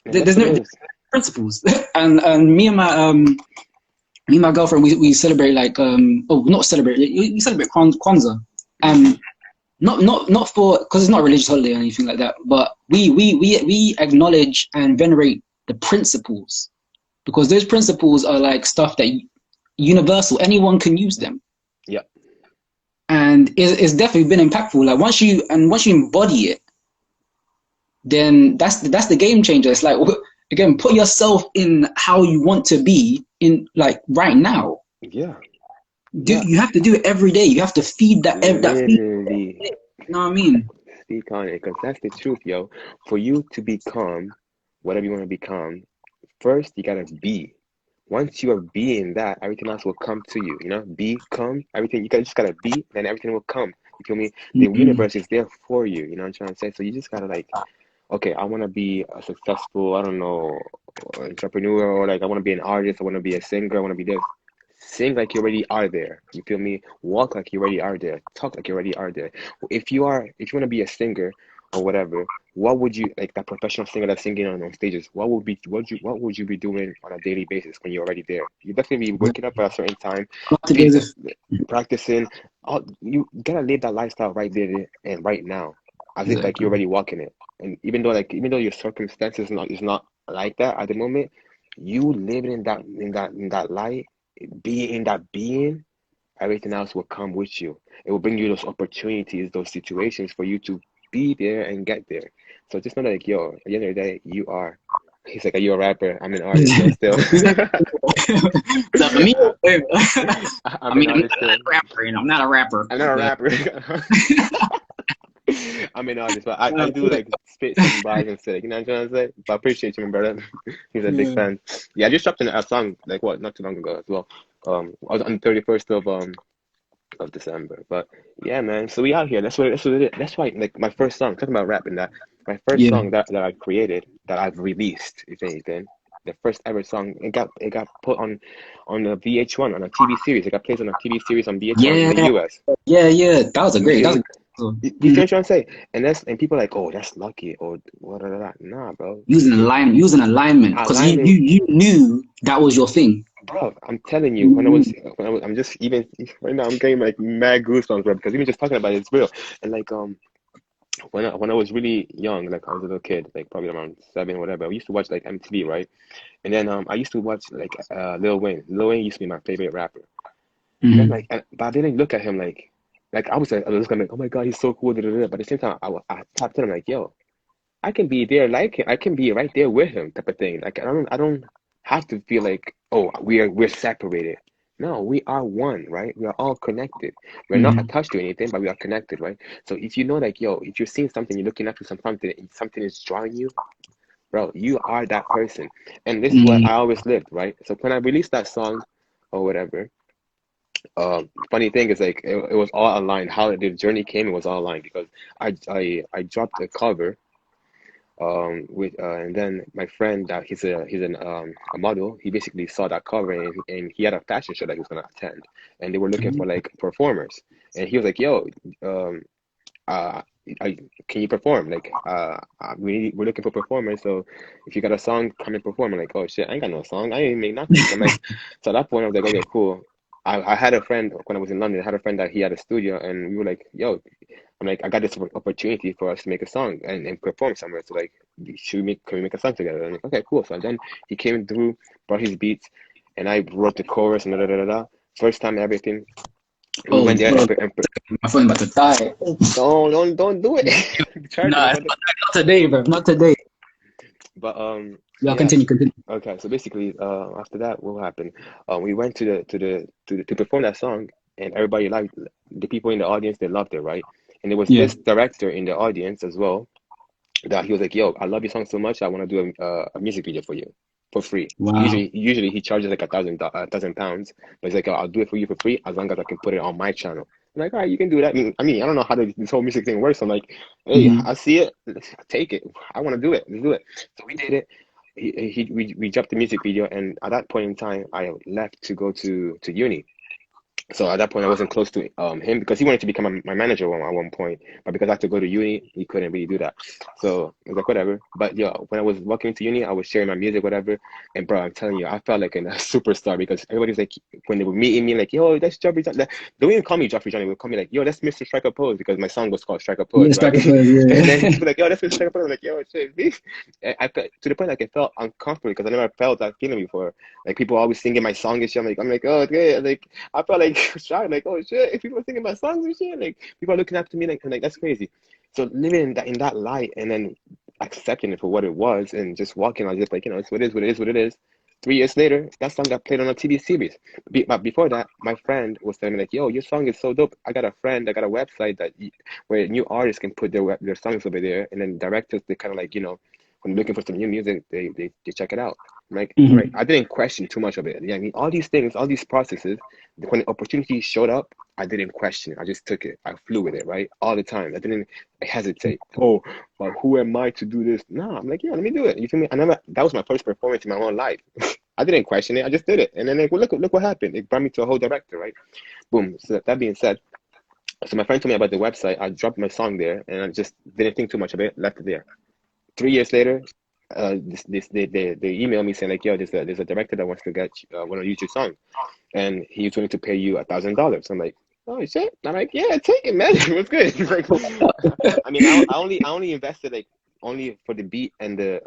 And that's There's what no it is. principles. And me and my girlfriend, we celebrate like not celebrate. We celebrate Kwanzaa. Not for because it's not a religious holiday or anything like that. But we acknowledge and venerate the principles, because those principles are like stuff that universal. Anyone can use them. Yeah. And it's definitely been impactful. Like once you embody it, then that's the game changer. It's like, again, put yourself in how you want to be in like right now. Yeah. You have to do it every day. You have to feed that feed. Literally. You know what I mean? Speak on it, because that's the truth, yo. For you to become whatever you want to become, first you gotta be. Once you are being that, everything else will come to you. You know, become everything. You just gotta be, then everything will come. You feel me? The universe is there for you. You know what I'm trying to say? So you just gotta like, okay, I want to be a successful, I don't know, entrepreneur, or like I want to be an artist. I want to be a singer. I want to be this. Sing like you already are there. You feel me? Walk like you already are there. Talk like you already are there. If you want to be a singer or whatever, what would you like that professional singer that's singing on stages? What would you be doing on a daily basis when you're already there? You definitely be waking up at a certain time, practicing. You gotta live that lifestyle right there and right now, as if like you're already walking it. And even though your circumstances is not like that at the moment, you living in that light, be in that being, everything else will come with you. It will bring you those opportunities, those situations for you to be there and get there. So just know that, like, yo, at the end of the day, you are. He's like, are you a rapper? I'm an artist, though, still. So for me, I'm an artist still. I'm not a rapper. I'm not a rapper. I'm an artist, but I do like spit some bars and shit. You know what I'm trying to say? But I appreciate you, my brother. He's a big fan. Yeah, I just dropped a song like not too long ago as well. I was on the 31st of December. But yeah, man. So we out here. That's what it is. That's why like my first song, talking about rapping, that my first song that I created, that I've released, if anything, the first ever song, it got put on the VH1 on a TV series. It got played on a TV series on VH1 in the US. Yeah. That was a great. You know what I'm saying? And people are like, oh, that's lucky, or what? Nah, bro. Using alignment, because you knew that was your thing. Bro, I'm telling you, when I was, I'm just even right now, I'm getting like mad goosebumps, bro, because even just talking about it, it's real. And like when I was really young, like I was a little kid, like probably around 7 or whatever, I used to watch like MTV, right? And then I used to watch like Lil Wayne. Lil Wayne used to be my favorite rapper. And then, like, but I didn't look at him like I was like, oh my God, he's so cool. But at the same time, I tapped in, I'm like, yo, I can be there like him. I can be right there with him, type of thing. Like I don't have to feel like, oh, we're separated. No, we are one, right? We are all connected. We're not attached to anything, but we are connected, right? So if you know, like, yo, if you're seeing something, you're looking up to something, and something is drawing you, bro, you are that person. And this is what I always lived, right? So when I released that song or whatever, funny thing is like it was all aligned. How the journey came, it was all aligned because I dropped a cover with and then my friend that he's a model, he basically saw that cover, and he had a fashion show that he was gonna attend, and they were looking for like performers, and he was like, yo, can you perform? Like, we're looking for performers. So if you got a song, come and perform. I'm like, oh shit, I ain't got no song. I ain't make nothing. I'm like, so at that point, I was like, okay, cool. I had a friend when I was in London. I had a friend that he had a studio, and we were like, yo, I'm like, I got this opportunity for us to make a song and perform somewhere. So like, can we make a song together? And I'm like, okay, cool. So then he came through, brought his beats, and I wrote the chorus and da da da da. First time everything. We went there my phone about to die. Don't do it. Not today, bro. Not today. But yeah, continue. Okay, so basically, after that, what happened? We went to perform that song, and everybody liked the people in the audience. They loved it, right? And there was this director in the audience as well, that he was like, "Yo, I love your song so much. I want to do a music video for you." for free. Wow. Usually he charges like £1,000, but he's like, oh, I'll do it for you for free as long as I can put it on my channel. I'm like, all right, you can do that. I don't know how this whole music thing works. I'm like, hey, Hmm. I see it, let's take it. I want to do it. Let's do it. So we did it. We dropped the music video, and at that point in time, I left to go to uni. So at that point, I wasn't close to him because he wanted to become my manager at one point. But because I had to go to uni, he couldn't really do that. So I was like, whatever. But yeah, when I was walking to uni, I was sharing my music, whatever. And bro, I'm telling you, I felt like a superstar because everybody's like, when they were meeting me, like, yo, that's Joffrey Johnny. They don't even call me Joffrey Johnny. They would call me like, yo, that's Mr. Striker Pose because my song was called Striker Yeah, Pose, right? Striker Pose, And then yeah. people were like, yo, that's Mr. Striker Pose. I'm like, yo, shit, me. And I felt, to the point like I felt uncomfortable because I never felt that feeling before. Like people always singing my song and shit. I'm like, oh, okay. Like I felt like shy, like, oh shit, if people are singing my songs and shit, like people are looking up to me like that's crazy. So living in that light and then accepting it for what it was and just walking on just like, it's what it is, what it is, what it is. 3 years later, that song got played on a TV series. But before that, my friend was telling me like, "Yo, your song is so dope. I got a friend, I got a website where new artists can put their songs over there, and then directors they kind of like, when they're looking for some new music, they check it out." I'm like, all right, Hmm. I didn't question too much of it. Yeah, I mean, all these things, all these processes, when the opportunity showed up, I didn't question it. I just took it. I flew with it, right? All the time. I didn't hesitate. Oh, but who am I to do this? No, I'm like, yeah, let me do it. You feel me? That was my first performance in my own life. I didn't question it. I just did it. And then like, well, look what happened. It brought me to a whole director, right? Boom. So that being said, so my friend told me about the website. I dropped my song there and I just didn't think too much of it, left it there. 3 years later, they emailed me saying like, yo, there's a director that wants to want to use your song, and he's willing to pay you $1,000. I'm like, oh shit. I'm like, yeah, take it, man. What's good? He's like, I mean, I only invested like only for the beat and the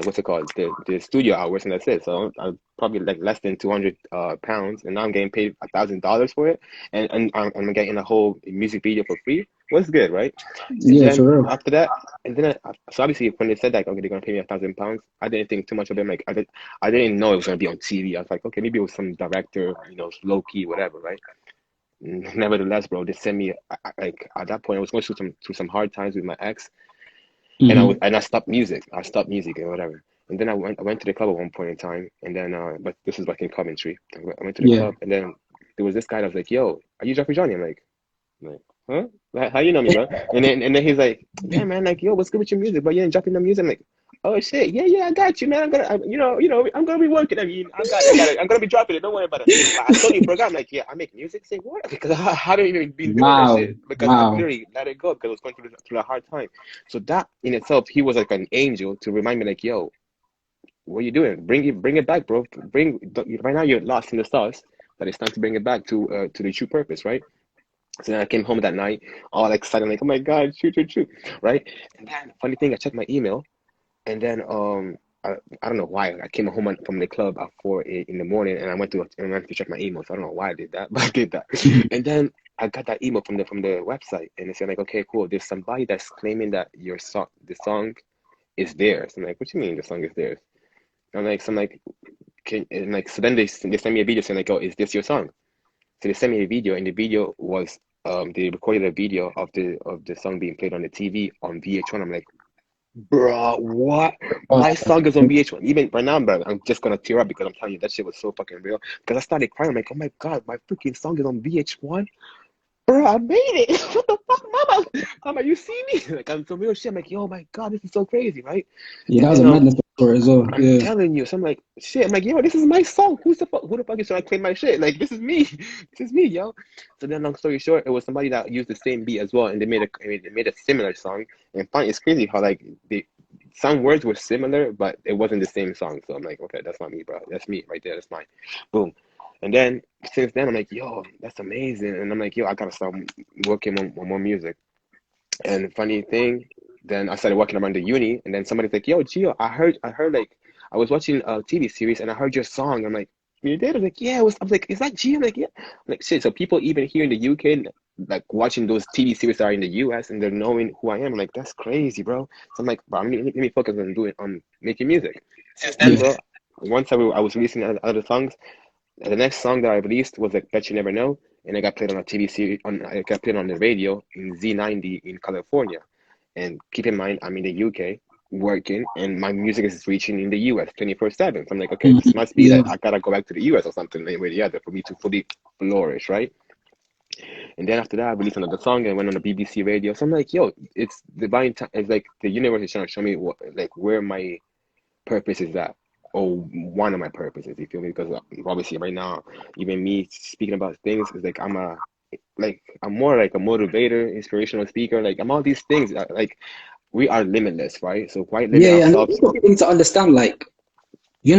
what's it called, the studio hours, and that's it. So I'm probably like less than 200 pounds, and now I'm getting paid $1,000 for it, and I'm getting a whole music video for free. What's good, right? And Yeah, then for real. after that, and then so obviously when they said like, okay, they're gonna pay me £1,000, I didn't think too much of it. Like I didn't know it was gonna be on TV. I was like, okay, maybe it was some director, low key, whatever, right? Nevertheless, bro, they sent me like at that point I was going through some hard times with my ex, and Hmm. I stopped music. I stopped music and whatever. And then I went to the club at one point in time, and then but this was back in Coventry. I went to the Yeah. club, and then there was this guy that was like, "Yo, are you Jeffrey Johnny?" I'm like, huh? How you know me, bro? And then he's like, yeah, man, like, yo, what's good with your music? But you ain't dropping no music. I'm like, oh shit, yeah, I got you, man. I'm gonna be working. I mean, I'm gonna be dropping it. Don't worry about it. But I told you, bro, I'm like, yeah, I make music. Say what? Because I hadn't even been doing that Wow. shit because I Wow. literally let it go because I was going through a hard time. So that in itself, he was like an angel to remind me, like, yo, what are you doing? Bring it back, bro. Right now you're lost in the sauce, but it's time to bring it back to the true purpose, right? So then I came home that night, all excited, like, oh my God, shoot, right? And then, funny thing, I checked my email, and then I don't know why I came home from the club at 4 in the morning, and I went to check my email. So I don't know why I did that, but I did that. And then I got that email from the website, and it said like, okay, cool. There's somebody that's claiming that the song is theirs. I'm like, what you mean the song is theirs? I'm like, so then they send me a video saying like, oh, is this your song? So they sent me a video, and the video was they recorded a video of the song being played on the TV on VH1. I'm like, bro, what? Oh, My song is on VH1. Even right now, bro, I'm just gonna tear up because I'm telling you that shit was so fucking real. Because I started crying. I'm like, oh my God, my freaking song is on VH1. Bro, I made it. What the fuck, mama? Mama, you see me? Like I'm some real shit. I'm like, yo, my God, this is so crazy, right? yeah, that And was then a madness for it as well. I'm Yeah. telling you. So I'm like, shit. I'm like, yo, this is my song. Who the fuck is trying to claim my shit? Like, this is me. This is me, yo. So then, long story short, it was somebody that used the same beat as well, and they made a similar song. And fine, it's crazy how like some words were similar, but it wasn't the same song. So I'm like, okay, that's not me, bro. That's me right there. That's mine. Boom. And then since then, I'm like, yo, that's amazing. And I'm like, yo, I gotta start working on more music. And funny thing, then I started walking around the uni, and then somebody's like, "Yo, Gio, I heard like I was watching a TV series, and I heard your song." I'm like, "You did?" I'm like, "Yeah." I'm like, "Is that Gio?" I'm like, "Yeah." I'm like, shit. So people even here in the UK, like watching those TV series that are in the US, and they're knowing who I am. I'm like, that's crazy, bro. So I'm like, bro, let me focus on making music. Since then, Yeah. bro, once I was releasing other songs, the next song that I released was like Bet You Never Know, and it got played on a TV series. I got played on the radio in Z90 in California. And keep in mind, I'm in the UK. working, and my music is reaching in the US 24/7. So I'm like, okay, this must be Yeah. that I gotta go back to the US or something, anyway, the other, for me to fully flourish, right? And then after that, I released another song and went on the BBC radio. So I'm like, yo, it's divine time. It's like the universe is trying to show me what, like, where my purpose is at, or one of my purposes. You feel me? Because obviously, right now, even me speaking about things is like I'm more like a motivator, inspirational speaker. Like I'm all these things. Like we are limitless, right? So why limit Yeah, and ourselves? people need to understand, like, you're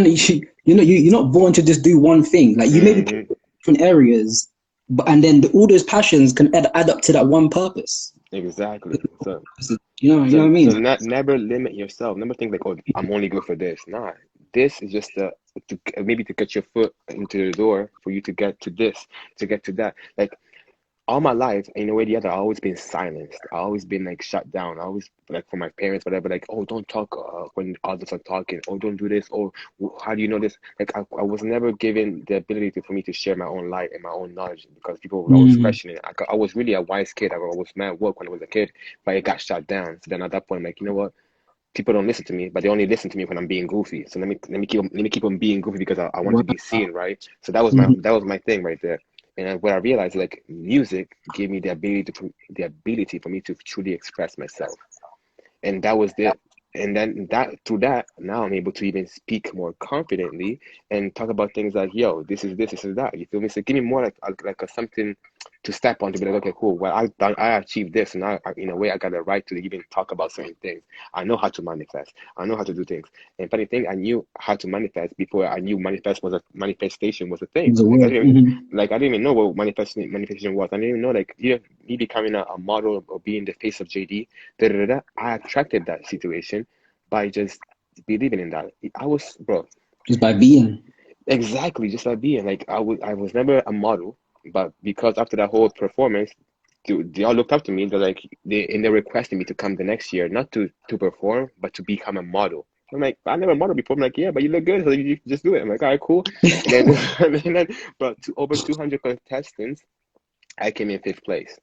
not born to just do one thing. Like, you may be Hmm. different areas, but and then all those passions can add up to that one purpose. Exactly. So You know what I So mean? never limit yourself. Never think like, oh, I'm only good for this. Nah, this is just to maybe to get your foot into the door for you to get to this, to get to that. Like all my life, in a way or the other, I always been silenced. I always been like shut down. I always like from my parents, whatever. Like, oh, don't talk when others are talking. Oh, don't do this. Oh, how do you know this? Like, I was never given the ability for me to share my own light and my own knowledge because people were always Mm. questioning. I was really a wise kid. I was mad woke when I was a kid, but it got shut down. So then at that point, I'm like, you know what? People don't listen to me, but they only listen to me when I'm being goofy. So let me keep on being goofy because I want to be Wow. seen, right? So that was my thing right there. And what I realized, like music gave me the ability for me to truly express myself, and that was it. And then that through that, now I'm able to even speak more confidently and talk about things like, yo, this is that. You feel me? So give me more like a something to step on to be like, okay, cool. Well, I've done, I achieved this, and in a way, I got the right to even talk about certain things. I know how to manifest. I know how to do things. And funny thing, I knew how to manifest before I knew manifestation was a thing. It's a Like word. Hmm. I didn't even know what manifestation was. I didn't even know like me becoming a model or being the face of JD. Da, da, da, da. I attracted that situation by just believing in that. I was, bro, Just by being. exactly just like being like I was never a model, but because after that whole performance, they all looked up to me. They're requesting me to come the next year, not to perform, but to become a model. I'm like, I never modeled before. I'm like, yeah, but you look good, so you just do it. I'm like, all right, cool. And then, and then, but to over 200 contestants, I came in fifth place.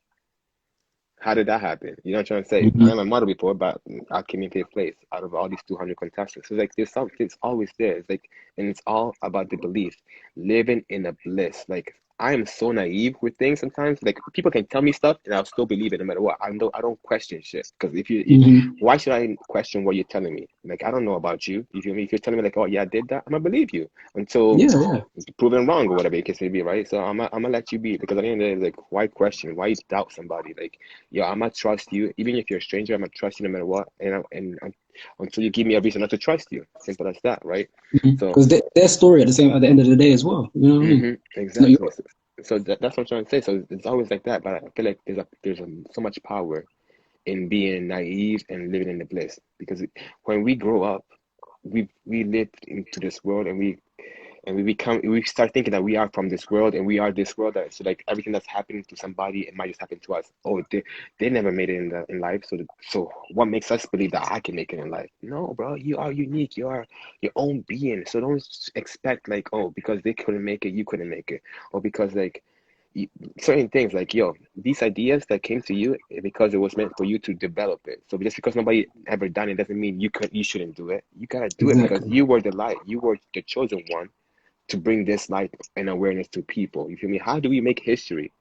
How did that happen? You know what I'm trying to say? I Mhm. am a model before, but I came in fifth place out of all these 200 contestants. So, like, there's something, it's always there. It's like, and it's all about the belief, living in a bliss. Like, I am so naive with things sometimes. Like, people can tell me stuff and I'll still believe it no matter what. I don't question shit. Because Mhm. why should I question what you're telling me? Like, I don't know about you. You feel me? If you're telling me, like, oh, yeah, I did that, I'm gonna believe you until Yeah, yeah. proven wrong or whatever it can be, right? So I'm gonna let you be because at the end of the day, like, why question? Why doubt somebody? Like, yo, I'm gonna trust you, even if you're a stranger. I'm gonna trust you no matter what, until you give me a reason not to trust you. Simple as that, right? So, Because their story at the end of the day as well. You know what I mean? It's not exactly. yours. So that's what I'm trying to say. So it's always like that, but I feel like so much power in being naive and living in the bliss because when we grow up, we live into this world and we start thinking that we are from this world and we are this world that so like everything that's happening to somebody it might just happen to us. Oh, they never made it in life, so what makes us believe that I can make it in life? No, bro, you are unique. You are your own being. So don't expect like, oh, because they couldn't make it, you couldn't make it, or because like you, certain things like, yo, these ideas that came to you because it was meant for you to develop it. So just because nobody ever done it doesn't mean you shouldn't do it. You gotta do it because Exactly. you were the light. You were the chosen one to bring this light and awareness to people. You feel me? How do we make history?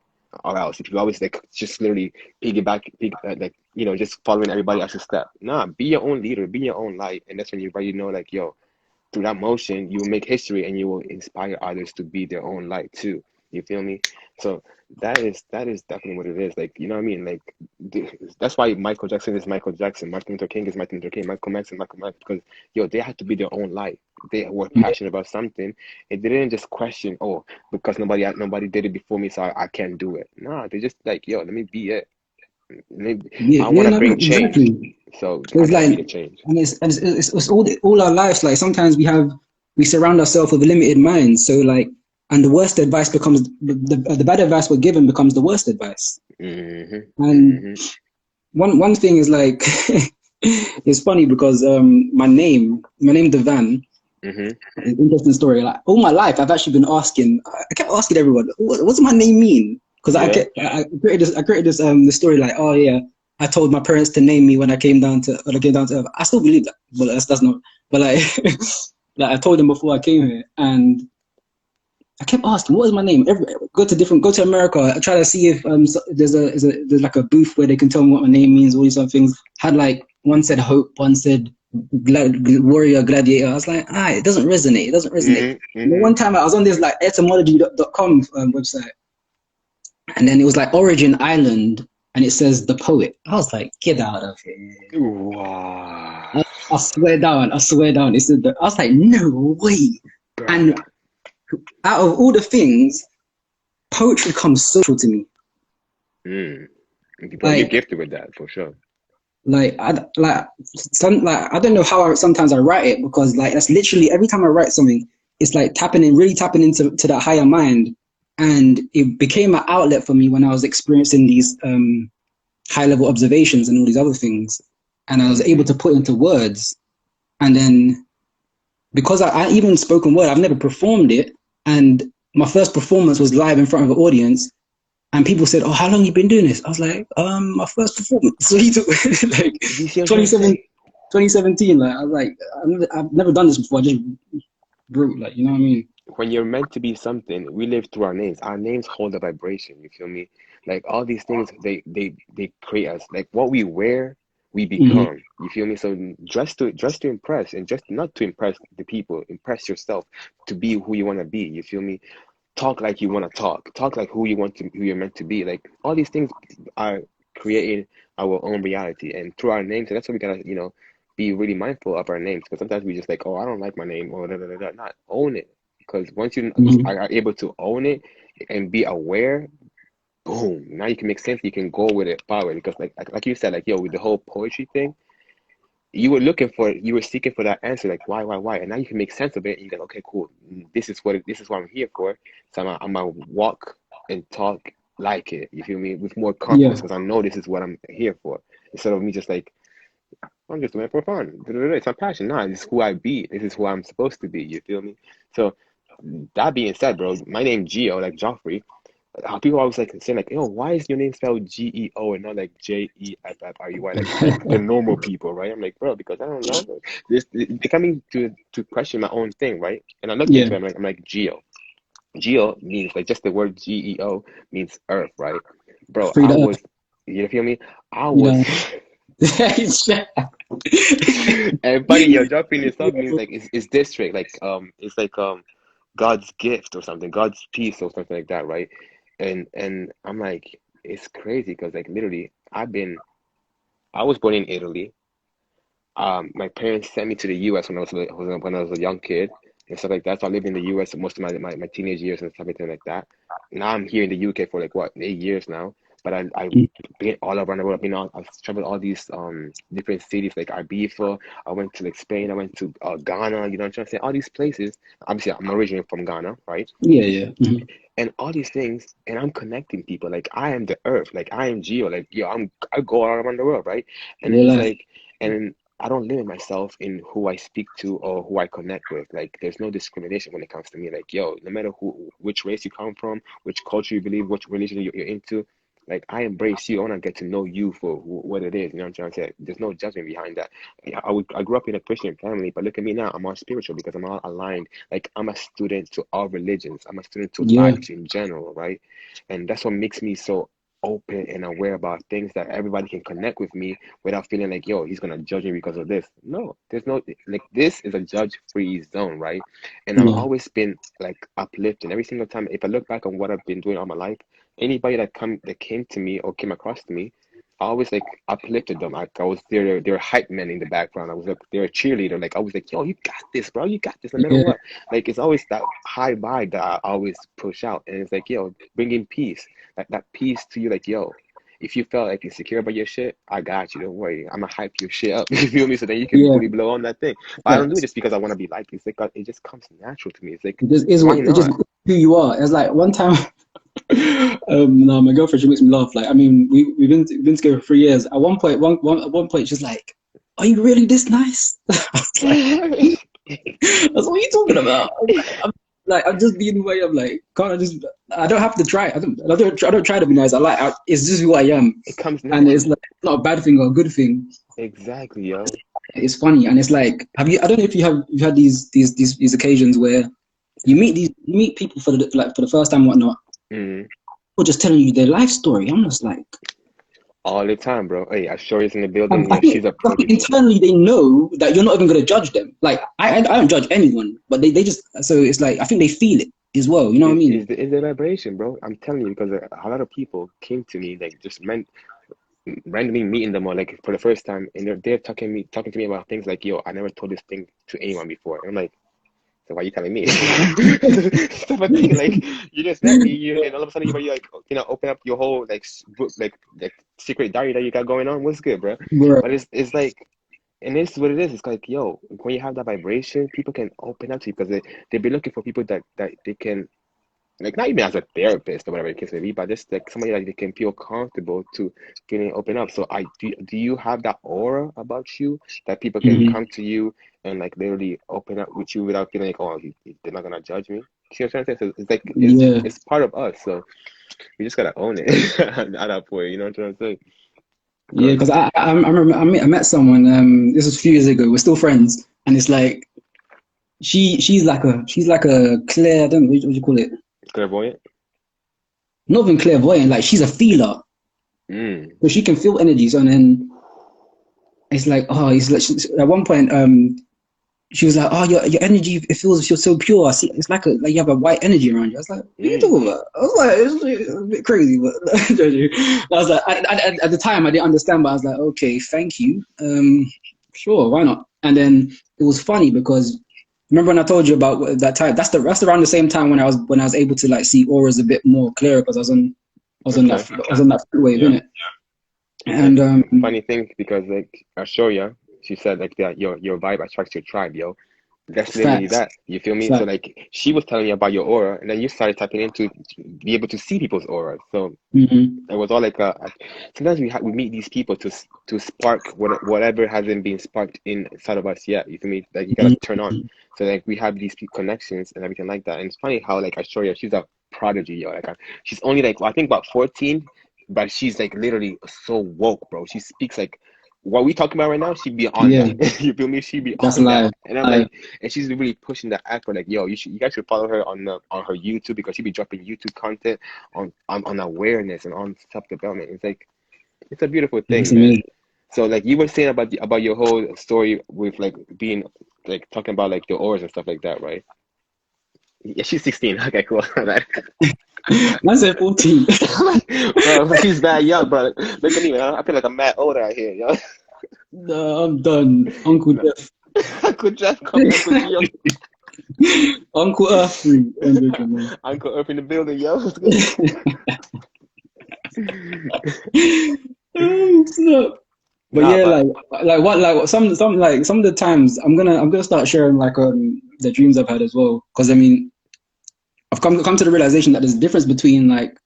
Or else, if you always like just literally like just following everybody else's step. Nah, be your own leader, be your own light, and that's when you already know, like, yo, through that motion, you will make history and you will inspire others to be their own light too. You feel me? So that is definitely what it is. Like, you know what I mean? Like, that's why Michael Jackson is Michael Jackson, Martin Luther King is Martin Luther King, Michael Manson, Michael Manson, because yo, they had to be their own light. They were Yeah, passionate about something, and they didn't just question, oh, because nobody did it before me, so I can't do it. Nah, they just like, yo, let me be it. yeah, I want yeah. to No, no, bring change, exactly. so I It's gotta like, be the change. and it's all our lives. Like sometimes we surround ourselves with a limited mind. So like, and the worst advice becomes the bad advice we're given becomes the worst advice. Hmm. And Hmm. one thing is like, it's funny because my name Devan. Hmm. Interesting story. Like all my life, I've actually been asking. I kept asking everyone, "What's my name mean?" Because I Yeah. kept, I created this story like, oh yeah, I told my parents to name me when I came down to Earth. I still believe that, but that's not. But like, like I told them before I came here, and I kept asking, "What is my name?" Go to America. I try to see if there's like a booth where they can tell me what my name means. All these other things. Had like one said hope, one said warrior, gladiator. I was like, it doesn't resonate. It doesn't resonate. One time I was on this like etymology.com website, and then it was like Origin Island, and it says the poet. I was like, get out of here. Wow. I swear down. It said I was like, no way. Bro. And out of all the things, poetry comes social to me. Bro, you're gifted with that for sure. Like I don't know how sometimes I write it, because like that's literally every time I write something, it's like really tapping into that higher mind, and it became an outlet for me when I was experiencing these high level observations and all these other things, and I was able to put into words, and then because I even spoken word, I've never performed it, and my first performance was live in front of an audience. And people said, "Oh, how long you been doing this?" I was like, "My first performance." So he took like 2017. Like I was like, I've never done this before. I just wrote, like, you know what I mean? When you're meant to be something, we live through our names. Our names hold a vibration. You feel me? Like all these things, they create us. Like what we wear, we become. You feel me? So dress to impress, and just not to impress the people. Impress yourself to be who you want to be. You feel me? Talk like you want to talk like who you're meant to be. Like all these things are creating our own reality, and through our names. And that's why we gotta be really mindful of our names, because sometimes we just like, oh, I don't like my name, or not own it, because once you are able to own it and be aware, boom, now you can make sense. You can go with it forward, because like you said, like, yo, with the whole poetry thing, you were seeking for that answer, like why, and now you can make sense of it. And you go, okay, cool. This is what I'm here for. So I'm gonna walk and talk like it. You feel me? With more confidence, because I know this is what I'm here for. Instead of me just like, I'm just doing it for fun. It's my passion. Nah, this is who I be. This is who I'm supposed to be. You feel me? So that being said, bro, my name Gio, like Joffrey. People always like saying like, yo, why is your name spelled GEO and not like JEFFREY, like the normal people, right? I'm like, bro, because I don't know. They coming to question my own thing, right? And I looked into it, I'm like, Geo. Geo means like just the word GEO means Earth, right? Bro, you feel me? I was and buddy, yo, dropping yourself means like it's district, like it's like God's gift or something, God's peace or something like that, right? And I'm like, it's crazy, because like literally I was born in Italy. My parents sent me to the US when I was a young kid and stuff like that. So I lived in the US most of my teenage years and stuff like that. Now I'm here in the UK for like 8 years now. But I've been all around the world. I've traveled all these different cities, like Ibiza. I went to like Spain. I went to Ghana. You know what I'm trying to say? All these places. Obviously, I'm originally from Ghana, right? Yeah. And all these things, and I'm connecting people. Like I am the Earth. Like I am Geo. Like yo, I go all around the world, right? And it's like, and I don't limit myself in who I speak to or who I connect with. Like there's no discrimination when it comes to me. Like yo, no matter which race you come from, which culture you believe, which religion you're into. Like I embrace you. I want to get to know you for what it is. You know what I'm trying to say? There's no judgment behind that. I grew up in a Christian family, but look at me now. I'm all spiritual because I'm all aligned. Like I'm a student to all religions. I'm a student to life in general, right? And that's what makes me so open and aware about things, that everybody can connect with me without feeling like, yo, he's gonna judge me because of this. No, there's no, like, this is a judge-free zone, right? And I've always been like uplifting every single time. If I look back on what I've been doing all my life, anybody that came to me or came across to me, I always like uplifted them. Like I was their hype man in the background. I was like their cheerleader. Like I was like, yo, you got this, bro. You got this no matter what. Like it's always that high vibe that I always push out. And it's like, yo, bringing peace. Like that peace to you, like, yo, if you felt like insecure about your shit, I got you. Don't worry. I'm gonna hype your shit up. You feel me? So then you can really blow on that thing. But I don't do it just because I want to be liked. It's like it just comes natural to me. It's like, it just who you are. It's like one time no, my girlfriend, she makes me laugh. Like, I mean, we've been together for 3 years. At one point, she's like, "Are you really this nice?" I was like, "That's what are you talking about?" I'm just being the way. I'm like, can't I just I don't have to try. I don't try to be nice. It's just who I am, It comes and it's natural. like not a bad thing or a good thing. Exactly, yo. It's funny, and it's like, have you? I don't know if you've had these occasions where you meet people for the first time, and whatnot. Mm. People just telling you their life story. I'm just like, All the time, bro. Hey, Ashori's in the I, building. I Yeah, think she's a I think prodigy. internally they know that you're not even gonna judge them. Like I don't judge anyone, but they just so it's like I think they feel it as well. You know what I mean? Is the vibration, bro. I'm telling you, because a lot of people came to me, like, just randomly meeting them, or like for the first time, and they're talking to me about things like, yo, I never told this thing to anyone before. And I'm like, so why are you telling me? Stuff I'm thinking, like, you just met me, and all of a sudden you're like, open up your whole like book, like secret diary that you got going on. What's good, bro? Bro. But it's like, and this is what it is. It's like, yo, when you have that vibration, people can open up to you, because they be looking for people that they can, like, not even as a therapist or whatever the case may be, but just like somebody that they can feel comfortable to feeling open up. So do you have that aura about you that people can Mhm. come to you and like literally open up with you without feeling like, oh, they're not gonna judge me? See what I'm trying to say? So it's like Yeah, it's part of us. So we just gotta own it at that point. You know what I'm trying to say? yeah. Because I remember I met someone. This was a few years ago. We're still friends, and it's like she's like a Claire. I don't know what you call it. Clairvoyant. Not even clairvoyant. Like she's a feeler, Mm. so she can feel energies. And then it's like, oh, it's like at one point, she was like, "Oh, your energy, it feels so pure. I see, it's like you have a white energy around you." I was like, "What are you Mm. talking about?" I was like, "It's a bit crazy," but I was like, at the time, I didn't understand, but I was like, "Okay, thank you. Sure, why not?" And then it was funny because remember when I told you about that time? That's around the same time when I was able to like see auras a bit more clearer because Okay. I was on that wave, Yeah. innit? And And funny thing, because like Ashoria, she said like that your vibe attracts your tribe, yo. That's literally facts, that. You feel me? So facts. like she was telling me about your aura, and then you started tapping into to be able to see people's auras. So Hmm. it was all like sometimes we meet these people to spark whatever hasn't been sparked inside of us yet. You feel me? Like you gotta turn on. So like we have these connections and everything like that. And it's funny how like Ashoria, she's a prodigy, yo. Like she's only like, I think about 14, but she's like literally so woke, bro. She speaks like what we talking about right now. She'd be on Yeah, that. You feel me? She'd be that's on that. live. And I'm like, and she's really pushing that effort. Like, yo, you guys should follow her on her YouTube, because she be dropping YouTube content on awareness and on self development. It's like it's a beautiful It's thing, man. amazing. So like you were saying about your whole story with like being like talking about like the auras and stuff like that, right? Yeah, she's 16. Okay, cool. Right. I said 14. Bro, she's bad young, bro. Look at me, man. I feel like I'm mad older out here, yo. No, I'm done. Uncle No. Jeff. Uncle Jeff coming, Uncle Gio, Uncle Earth free. I'm joking, man. Uncle Earth in the building, yo. Let's go. Oh, snap. But Nah, yeah, but some of the times I'm gonna start sharing like the dreams I've had as well. Because I mean, I've come to the realization that there's a difference between like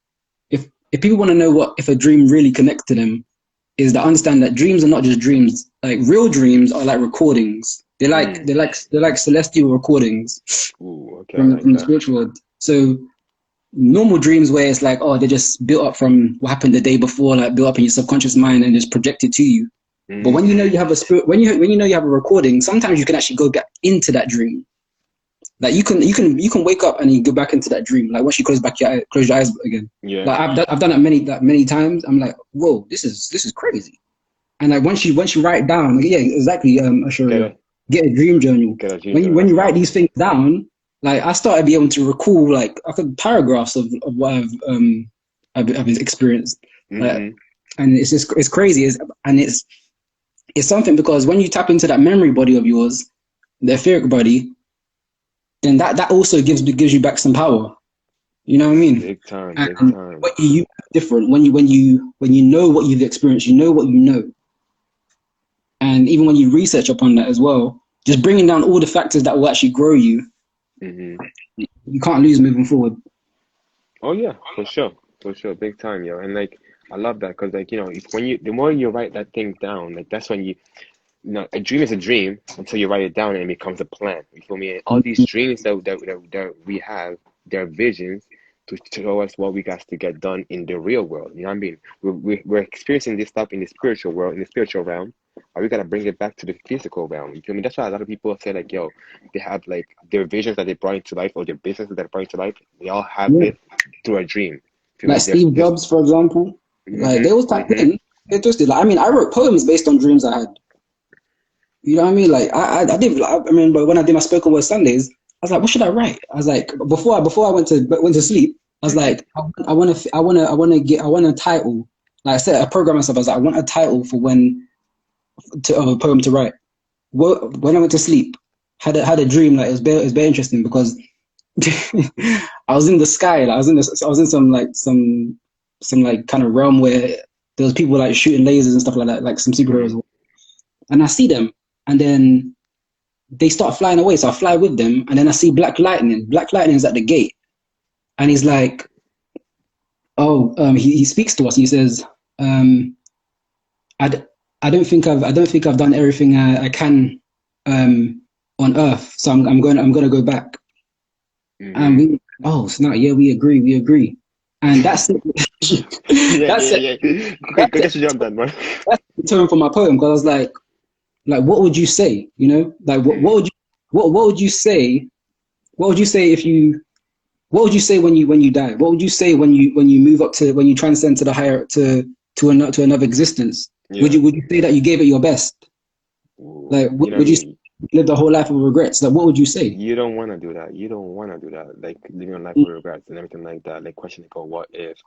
if people want to know what if a dream really connects to them, is to understand that dreams are not just dreams. Like real dreams are like recordings. mm. They're like celestial recordings Ooh, okay, I like from the that. spiritual world. So normal dreams where it's like, oh, they're just built up from what happened the day before, like built up in your subconscious mind and just projected to you. But when you know Mm. you have a spirit, when you know you have a recording, sometimes you can actually go back into that dream. Like you can wake up and you go back into that dream. Like once you close your eyes again. Yeah, Like I've done it many times. I'm like, whoa, this is crazy. And like once you write down, like, yeah, exactly, get Ashuria, a get a dream journal. get a dream journal. When That's you write fire. these things down, like I started being able to recall like I could paragraphs of what I've experienced. Uh, Mm-hmm. and it's crazy. And it's something because when you tap into that memory body of yours, the etheric body, then that also gives you back some power. You know what I mean? Big time, big And time. what you use is different when you know what you've experienced, you know what you know. And even when you research upon that as well, just bringing down all the factors that will actually grow you, Mm-hmm. you can't lose moving forward. Oh yeah, for sure, big time, yo. And like I love that, because like if when you the more you write that thing down, like that's when a dream is a dream until you write it down and it becomes a plan. You feel me? And all these dreams that we have, they're visions to show us what we got to get done in the real world. You know what I mean? We're experiencing this stuff in the spiritual world, in the spiritual realm. Are we gonna bring it back to the physical realm? You feel me? That's why a lot of people say like, yo, they have like their visions that they brought into life or their businesses that they brought into life. They all have Yeah. it through a dream. Feel me? Like Steve Jobs, for example, like they Mm-hmm, always type mm-hmm. in. Interested. Like, I mean, I wrote poems based on dreams I had. You know what I mean? Like I did. I mean, but when I did my spoken word Sundays, I was like, what should I write? I was like, before I went to sleep, I was like, I want a title. Like I said, I programmed myself. I was like, I want a title for of a poem to write. When I went to sleep, had a dream. Like it was very interesting because I was in the sky. Like, I was in some like kind of realm where there was people like shooting lasers and stuff like that, like some Mm-hmm. superheroes. And I see them, and then they start flying away. So I fly with them, and then I see Black Lightning. Black Lightning's at the gate, and he's like, "Oh, he speaks to us. And he says, I, d- I don't think I've done everything I can on Earth. So I'm going to go back." And Mm-hmm. we, oh, so now, yeah, we agree. And that's it. Yeah, that's yeah, it. yeah. Quick, That's get your job done, man. That's the tone for my poem. Because I was like, what would you say? You know, like what would you say? What would you say if you What would you say when you die? What would you say when you move up to when you transcend to the higher to another existence? Yeah. Would you say that you gave it your best? Ooh, Like you know what I would you mean? live the whole life of regrets? Like what would you say? You don't want to do that. You don't want to do that. Like living a life with regrets and everything like that. Like questioning, oh, what if?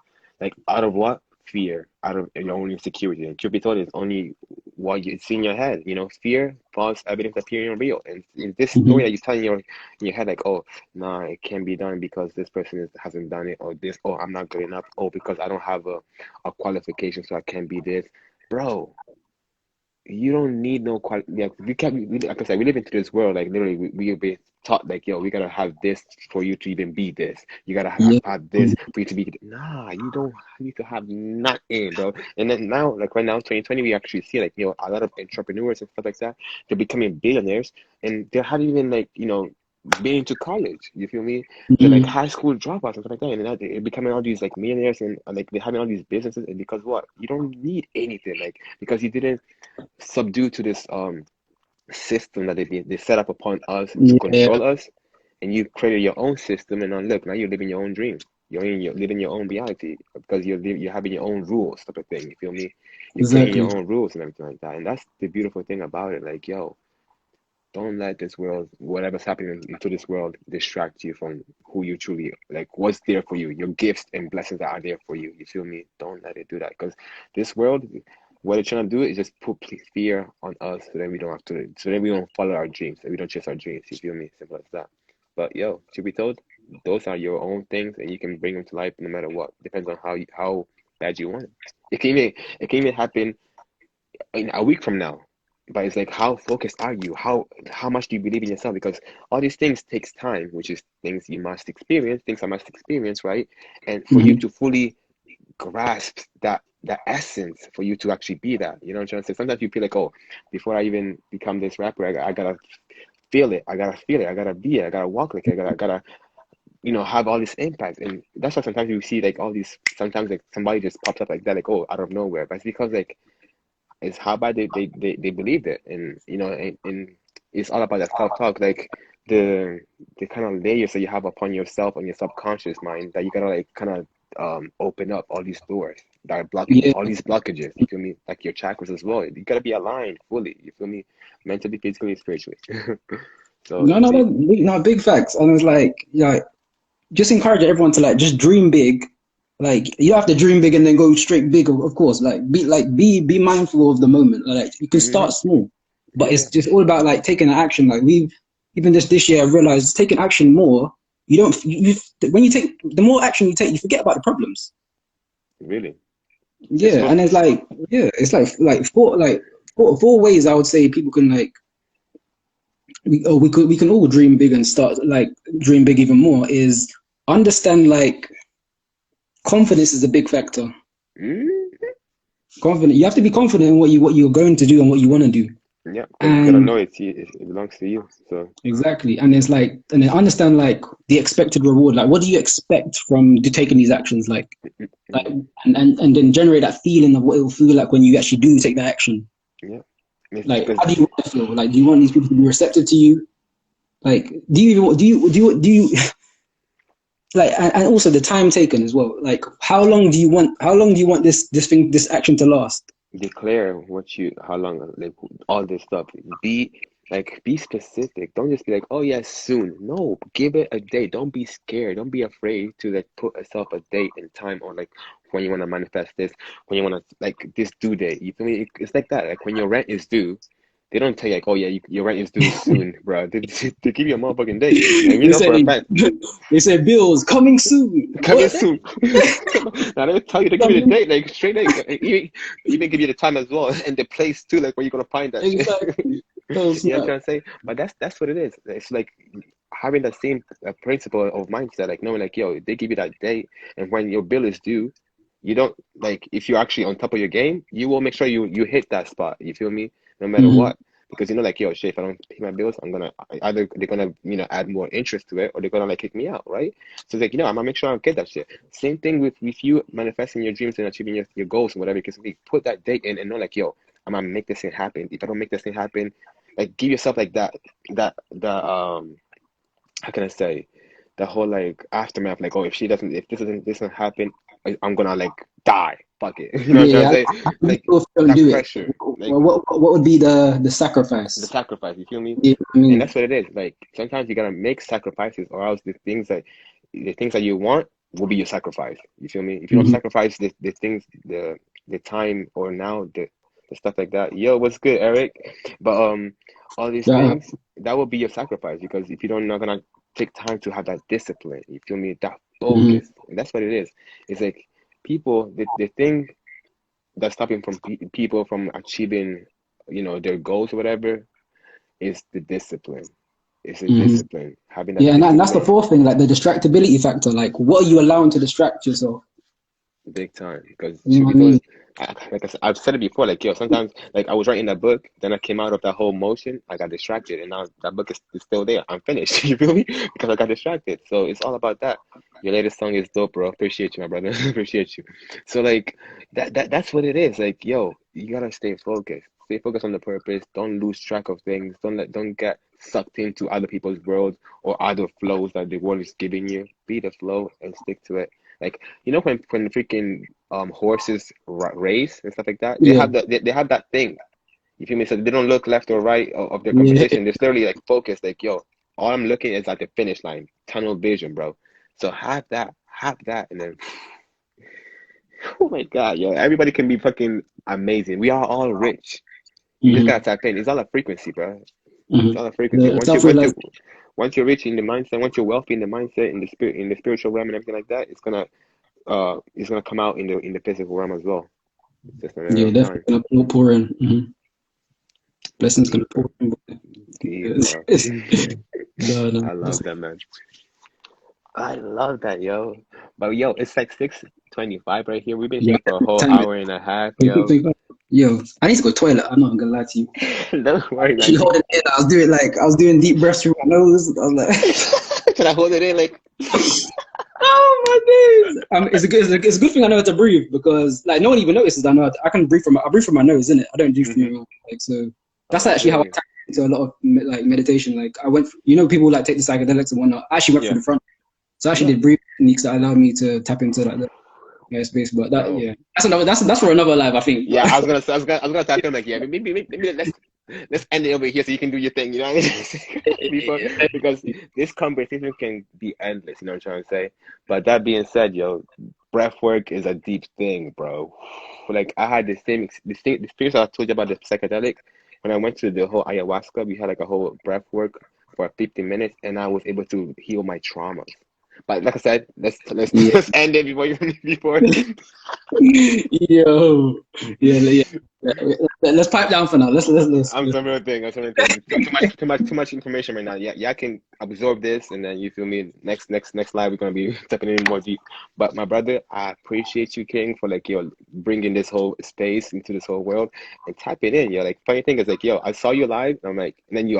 Like out of what? Fear. Out of your own insecurity. And truth be told, it's only what you see in your head. You know, fear, false evidence appearing real. And in this story Mm-hmm. that you tell in your head, like, oh, nah, it can't be done because this person hasn't done it, or this, oh, I'm not good enough, oh, because I don't have a qualification, so I can't be this, bro. You don't need no qual. Yeah, we can't. Like I said, we live into this world. Like literally, we be taught like, yo, we gotta have this for you to even be this. You gotta Yeah. have this for you to be. Nah, you don't need to have nothing, bro. And then now, like right now, 2020, we actually see like, a lot of entrepreneurs and stuff like that. They're becoming billionaires, and they haven't even like, been to college. You feel me? They're like Mm-hmm. high school dropouts and stuff like that, and now they're becoming all these like millionaires, and like they're having all these businesses. And because what? You don't need anything, like because you didn't subdue to this system that they set up upon us to Yeah. control us, and you created your own system, and now look, now you're living your own dream. You're living your own reality because you're having your own rules, type of thing. You feel me? You're creating Exactly. your own rules and everything like that, and that's the beautiful thing about it. Like, yo, don't let this world, whatever's happening into this world, distract you from who you truly like. What's there for you? Your gifts and blessings that are there for you. You feel me? Don't let it do that because this world, what it's trying to do is just put fear on us, so then we don't have to, so then we don't follow our dreams, so we don't chase our dreams. You feel me? Simple as that. But yo, should be told, those are your own things, and you can bring them to life no matter what. Depends on how bad you want it. It can even happen in a week from now. But it's like, how focused are you? How much do you believe in yourself? Because all these things takes time, which is things you must experience, things I must experience, right? And for you Mm-hmm. to fully grasp that essence, for you to actually be that, you know what I'm trying to say? Sometimes you feel like, oh, before I even become this rapper, I gotta feel it. I gotta feel it. I gotta be it. I gotta walk like it. I gotta have all this impact. And that's why sometimes you see like all these. Sometimes like somebody just pops up like that, like, oh, out of nowhere. But it's because like it's how bad they believed it, and and it's all about that self-talk, like the kind of layers that you have upon yourself and your subconscious mind, that you gotta like kind of open up all these doors that are blocking Yeah. all these blockages. You feel me? Like your chakras as well. You gotta be aligned fully. You feel me? Mentally, physically, spiritually. So No, no, no, big facts. And it's like, yeah, just encourage everyone to like just dream big. Like you have to dream big and then go straight big, of course. Be mindful of the moment. Like you can hmm start small, but yeah, it's just all about like taking action. Like we've even this year I realized taking action more. You don't when you take the more action you take, you forget about the problems. really. It's Yeah, for and it's like yeah, it's four ways I would say people can like we can all dream big and start like dream big even more is understand like confidence is a big factor. mm, Confident. You have to be confident in what you're going to do and what you want to do. Yeah, because you gotta And know it belongs to you. So exactly. And it's like, and then understand like the expected reward. Like, what do you expect from taking these actions? Like, mhm, and then generate that feeling of what it will feel like when you actually do take that action. yeah, it's Like, because how do you want to feel? Like, do you want these people to be receptive to you? Like, do you even do you like, and also the time taken as well. Like, how long do you want this action to last? declare how long, like all this stuff. Be specific. Don't just be like, oh yeah, soon. No, give it a date. Don't be scared. Don't be afraid to like put yourself a date and time on like when you want to manifest this, when you want to like this due date. You feel me? It's like that. Like when your rent is due, they don't tell you like, oh yeah, your rent is due soon, bro. They give you a motherfucking date, and you They know for a say fact they say bills coming soon. coming What? soon. Now they tell you to give you the date, like straight date, even give you the time as well, and the place too, like where you're gonna find that shit. Exactly. Oh You know what I'm snap. trying to say? But that's what it is. It's like having the same principle of mindset, like knowing like, yo, they give you that date, and when your bill is due, you don't like if you're actually on top of your game, you will make sure you hit that spot. You feel me? No matter Hmm. what. Because you know, like, yo, shit, if I don't pay my bills, I'm gonna either they're gonna, add more interest to it or they're gonna like kick me out, right? So it's like, I'm gonna make sure I get that shit. Same thing with you manifesting your dreams and achieving your goals and whatever, because you put that date in and know like, yo, I'm gonna make this thing happen. If I don't make this thing happen, like give yourself like that how can I say, the whole like aftermath, like, oh, if this doesn't happen, I'm gonna like die. Fuck it. You know what I'm Yeah, trying to say? I think Like if you don't that do it, pressure, like what would be the the sacrifice? sacrifice, you feel me? You know what I And mean? that's what it is. Like sometimes you gotta make sacrifices or else the things that you want will be your sacrifice. You feel me? If you don't Hmm. sacrifice the things, the time or now the stuff like that. Yo, what's good, Eric? But all these Yeah. things, that will be your sacrifice because if you don't not gonna take time to have that discipline, you feel me? That Hmm. focus. And that's what it is. It's like people the thing that's stopping from people from achieving, their goals or whatever is the discipline. It's a Hmm. discipline. Having that Yeah, and that's the discipline, fourth thing, like the distractibility factor. Like, what are you allowing to distract yourself? big time. Because You know truth what be I mean? told, like I said, I've said it before. Like, yo, sometimes like I was writing that book, then I came out of that whole motion. I got distracted, and now that book is still there. I'm finished. You feel me? Because I got distracted. So it's all about that. Your latest song is dope, bro. Appreciate you, my brother. Appreciate you. So like that's what it is. Like, yo, you gotta stay focused. Stay focused on the purpose. Don't lose track of things. Don't get sucked into other people's worlds or other flows that the world is giving you. Be the flow and stick to it. Like, when freaking horses race and stuff like that, they Yeah, have they have that thing. You feel me? So they don't look left or right of their yeah, competition. They're literally like focused. Like, yo, all I'm looking is at the finish line, tunnel vision, bro. So have that, and then oh my God, yo, everybody can be fucking amazing. We are all rich. You just hmm, gotta tap in. It's all a frequency, bro. hmm. It's all a frequency. The Once you self once you realization. once you're rich in the mindset, once you're wealthy in the mindset, in the spiritual realm and everything like that, it's gonna come out in the physical realm as well. It's just a matter Yeah, of definitely time. gonna pour in. Hmm. Blessings gonna Deep, bro. pour in. Deep, It's, bro. it's, no, no. I love that, man. I love that, yo. But yo, it's like 6:25 right here. We've been Yeah, here for a whole time it. hour and a half, Quick, quick, yo. quick. Yo, I need to go to the toilet. I'm not gonna lie to you. Don't worry, Actually, man. holding it in. I was doing deep breaths through my nose. I was like, Can I hold it in? Like, oh my days. It's a good thing I know how to breathe because like no one even notices I know I can breathe I breathe from my nose, innit? I don't do from hmm my mouth. Like so that's actually how I okay. tap into a lot of like meditation. Like I went, people like take the psychedelics and whatnot. I actually went through Yeah. the front, so I actually Yeah. did breathing techniques that allowed me to tap into like the space. But that Oh. yeah, that's for another life, I think. Yeah, But I was gonna tap him like, yeah, maybe let's end it over here so you can do your thing, you know what I mean? Before, because this conversation can be endless, you know what I'm trying to say? But that being said, yo, breath work is a deep thing, bro. Like I had the experience I told you about the psychedelic. When I went to the whole ayahuasca, we had like a whole breath work for 50 minutes and I was able to heal my traumas. But like I said, let's yeah, let's end it before you before yo, yeah, yeah. Let's pipe down for now. Let's. I'm some real thing. I'm some real thing. Too much information right now. Yeah, yeah, I can absorb this, and then you feel me. Next live, we're gonna be stepping in more deep. But my brother, I appreciate you, King, for like bringing this whole space into this whole world and tapping in. Yo, like funny thing is like I saw you live. And I'm like, and then you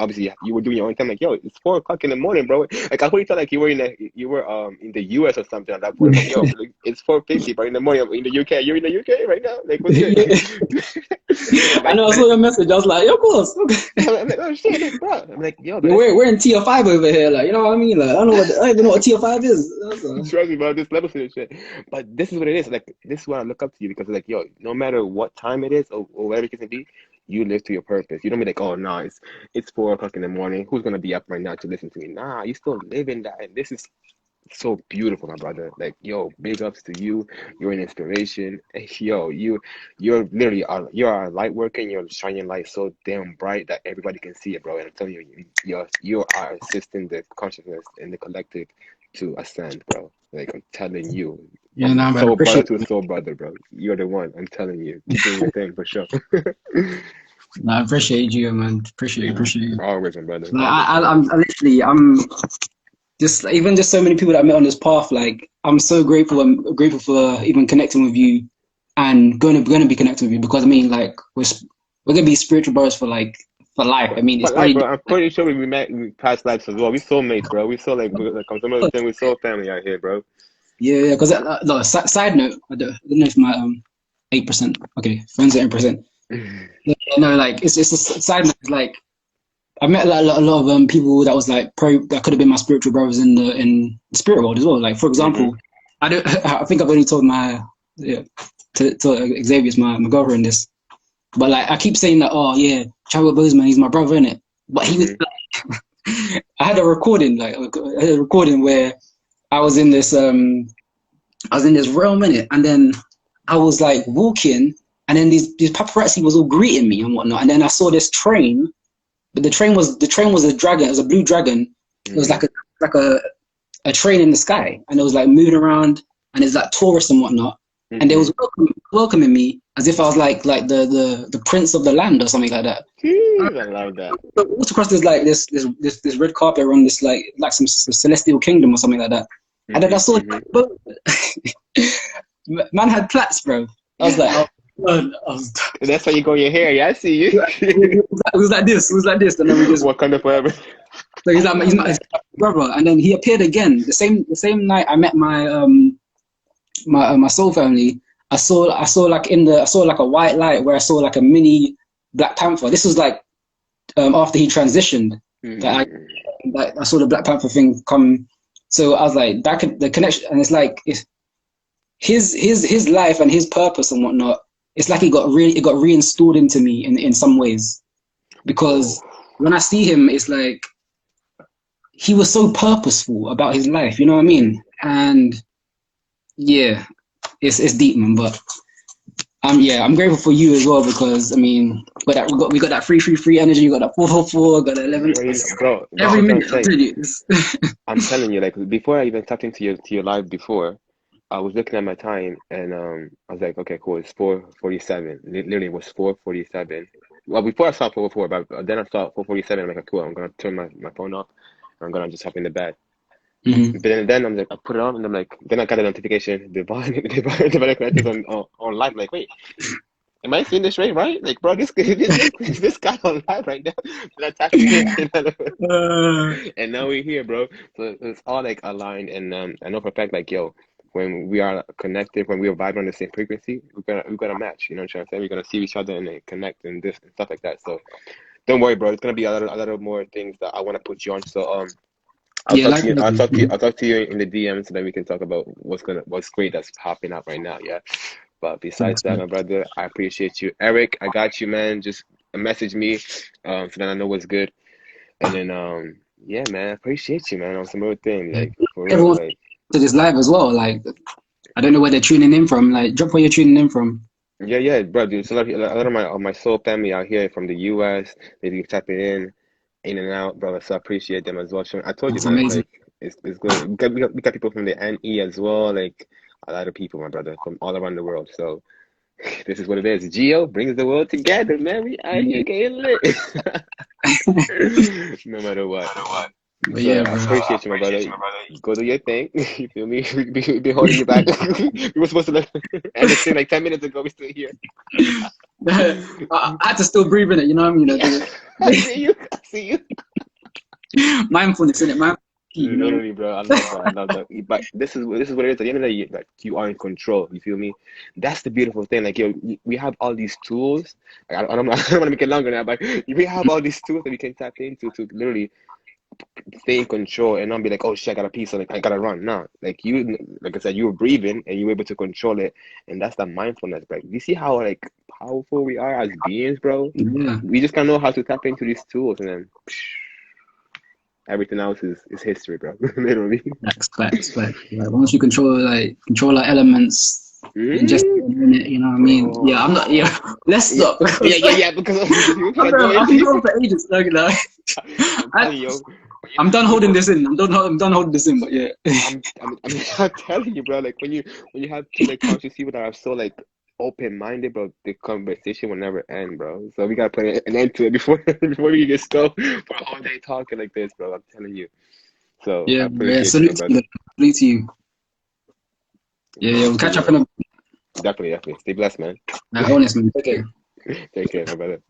were doing your own time. Like it's 4 o'clock in the morning, bro. Like I already thought like you were in the US or something at that point. Like like, it's 4:50, bro, in the morning. I'm in the UK. You're in the UK right now. Like what's good? I Like, know. I saw your message. I was like, "Yo, of course." I'm like, oh shit, like, bro. I'm like, yo, Yeah, but we're in tier 5 over here. Like, you know what I mean? Like, I don't even know what tier 5 is. trust me, bro, this level shit. But this is what it is. Like, this is why I look up to you because, like, yo, no matter what time it is or whatever it can be, you live to your purpose. You don't be like, oh, no, it's 4 o'clock in the morning. Who's gonna be up right now to listen to me? Nah, you still live in that, and this is so beautiful, my brother. Like, yo, big ups to you. You're an inspiration. And, yo, you're literally you're a light worker and you're shining light so damn bright that everybody can see it, bro. And I'm telling you, you are assisting the consciousness and the collective to ascend, bro. Like I'm telling you, Yeah, from nah, man. soul brother Appreciate to soul brother, bro. You're the one. I'm telling you, keep doing your thing for sure. Nah, I appreciate you, man. Appreciate you. Always, my brother. Like, Always, I literally, I'm just like, even just so many people that I met on this path. Like, I'm so grateful. I'm grateful for even connecting with you, and going to be connecting with you because I mean, like, we're gonna be spiritual brothers for life. I mean, it's but like, already. bro, I'm pretty sure we met in past lives as well. We soulmates, bro. We soul like I'm some other thing. We soul family out here, bro. Yeah, because no, side note, I don't know if my 8%. Okay, friends at 8%. Yeah, no, like it's a side note. It's like I met like, a lot of people that was like that could have been my spiritual brothers in the spirit world as well. Like for Hmm. example, I don't. I think I've only told my yeah to Xavier's my girlfriend this, but like I keep saying that yeah, Chadwick Boseman, he's my brother in it. But he was. Hmm. I had a recording where I was in this realm in it, and then I was like walking, and then these paparazzi was all greeting me and whatnot, and then I saw this train, but the train was a dragon, it was a blue dragon. It was Hmm. like a train in the sky, and it was like moving around, and it's like tourists and whatnot, and they Hmm. was welcoming me as if I was like the prince of the land or something like that. Jeez, I love that. So I walked across this red carpet around this like some celestial kingdom or something like that, and then I Hmm. saw Hmm. man had plaits, bro. I was like, oh, man, I was, That's how you grow your hair. Yeah, I see you. it was like this, and then we just Wakanda forever. so I love he's that. my brother, and then he appeared again the same night I met my soul family. I saw like a white light where I saw like a mini Black Panther. This was like after he transitioned that Hmm. I saw the Black Panther thing come. So I was like the connection, and it's like it's his life and his purpose and whatnot. It's like it got reinstalled into me in some ways because Oh, when I see him, it's like he was so purposeful about his life. You know what I mean? And yeah, it's deep, man. But I'm grateful for you as well because I mean, we got that free energy. You got that 444, got that 11. bro, Every I'm trying to minute, I'm say. telling you. I'm telling you, like before I even tapped into your live before, I was looking at my time and I was like, okay, cool, it's 4:47. Literally it was 4:47. Well, before I saw 4:04, but then I saw 4:47. I'm like, cool, I'm gonna turn my phone off and I'm gonna just hop in the bed. Hmm. But then I'm like, I put it on and I'm like, then I got a notification, the connected on live. Like, wait, am I seeing this right? Like, bro, this guy on live right now. Then I tapped in. And now we're here, bro. So it's all like aligned, and I know for a fact, like yo, when we are connected, when we are vibing on the same frequency, we're gonna match. You know what I'm trying to say? We're gonna see each other and then connect and this and stuff like that. So don't worry, bro. It's gonna be a lot of more things that I want to put you on. So I'll Yeah, talk like to you. I'll talk to you in the DM so that we can talk about what's great that's popping up right now. Yeah. But besides thanks, that, man. my brother, I appreciate you, Eric. I got you, man. Just message me, so that I know what's good. And then yeah, man, I appreciate you, man, on some real thing, Yeah. like for real, Everyone like to this live as well. Like I don't know where they're tuning in from. Like drop where you're tuning in from. yeah, yeah, bro, dude. So a lot of my soul family out here from the US, they be tapping in and out, brother. So I appreciate them as well. So I told you, That's man, amazing. like it's good. We got people from the NE as well, like a lot of people, my brother, from all around the world. So This is what it is. Geo brings the world together, man. We out here getting lit. No matter what. But So yeah, I bro. appreciate you, my brother. Go do your thing. You feel me? We've been holding you back. We were supposed to end this thing like 10 minutes ago. We're still here. I had to still breathe in it, you know what I mean? I see you. I see you. Mindfulness in it, man. You know? Literally, bro. I love that. I love that. But this is what it is. At the end of the day, like you are in control. You feel me? That's the beautiful thing. Like we have all these tools. Like, I don't want to make it longer now, but we have all these tools that we can tap into to literally stay in control and not be like, oh shit, I got a piece, so like I gotta run. No, like you, like I said, you were breathing and you were able to control it, and that's the mindfulness, bro. You see how like powerful we are as beings, bro? Yeah. We just gotta know how to tap into these tools, and then everything else is history, bro. Literally. Facts. Like once you control our elements, and just in it, you know what I mean? Bro. Yeah, I'm not. Yeah, let's stop. Yeah. Because I've been going for ages. Like, I'm done holding this in. I'm done holding this in. But yeah, I'm telling you, bro. Like when you have two like conscious people that are so like open-minded, bro, the conversation will never end, bro. So we gotta put an end to it before we just go for all day talking like this, bro. I'm telling you. So I yeah. appreciate you, Salute my to brother. you. Salute to you. Yeah. We'll catch up in a. Definitely. Stay blessed, man. Honest man. Okay. Take care, my brother.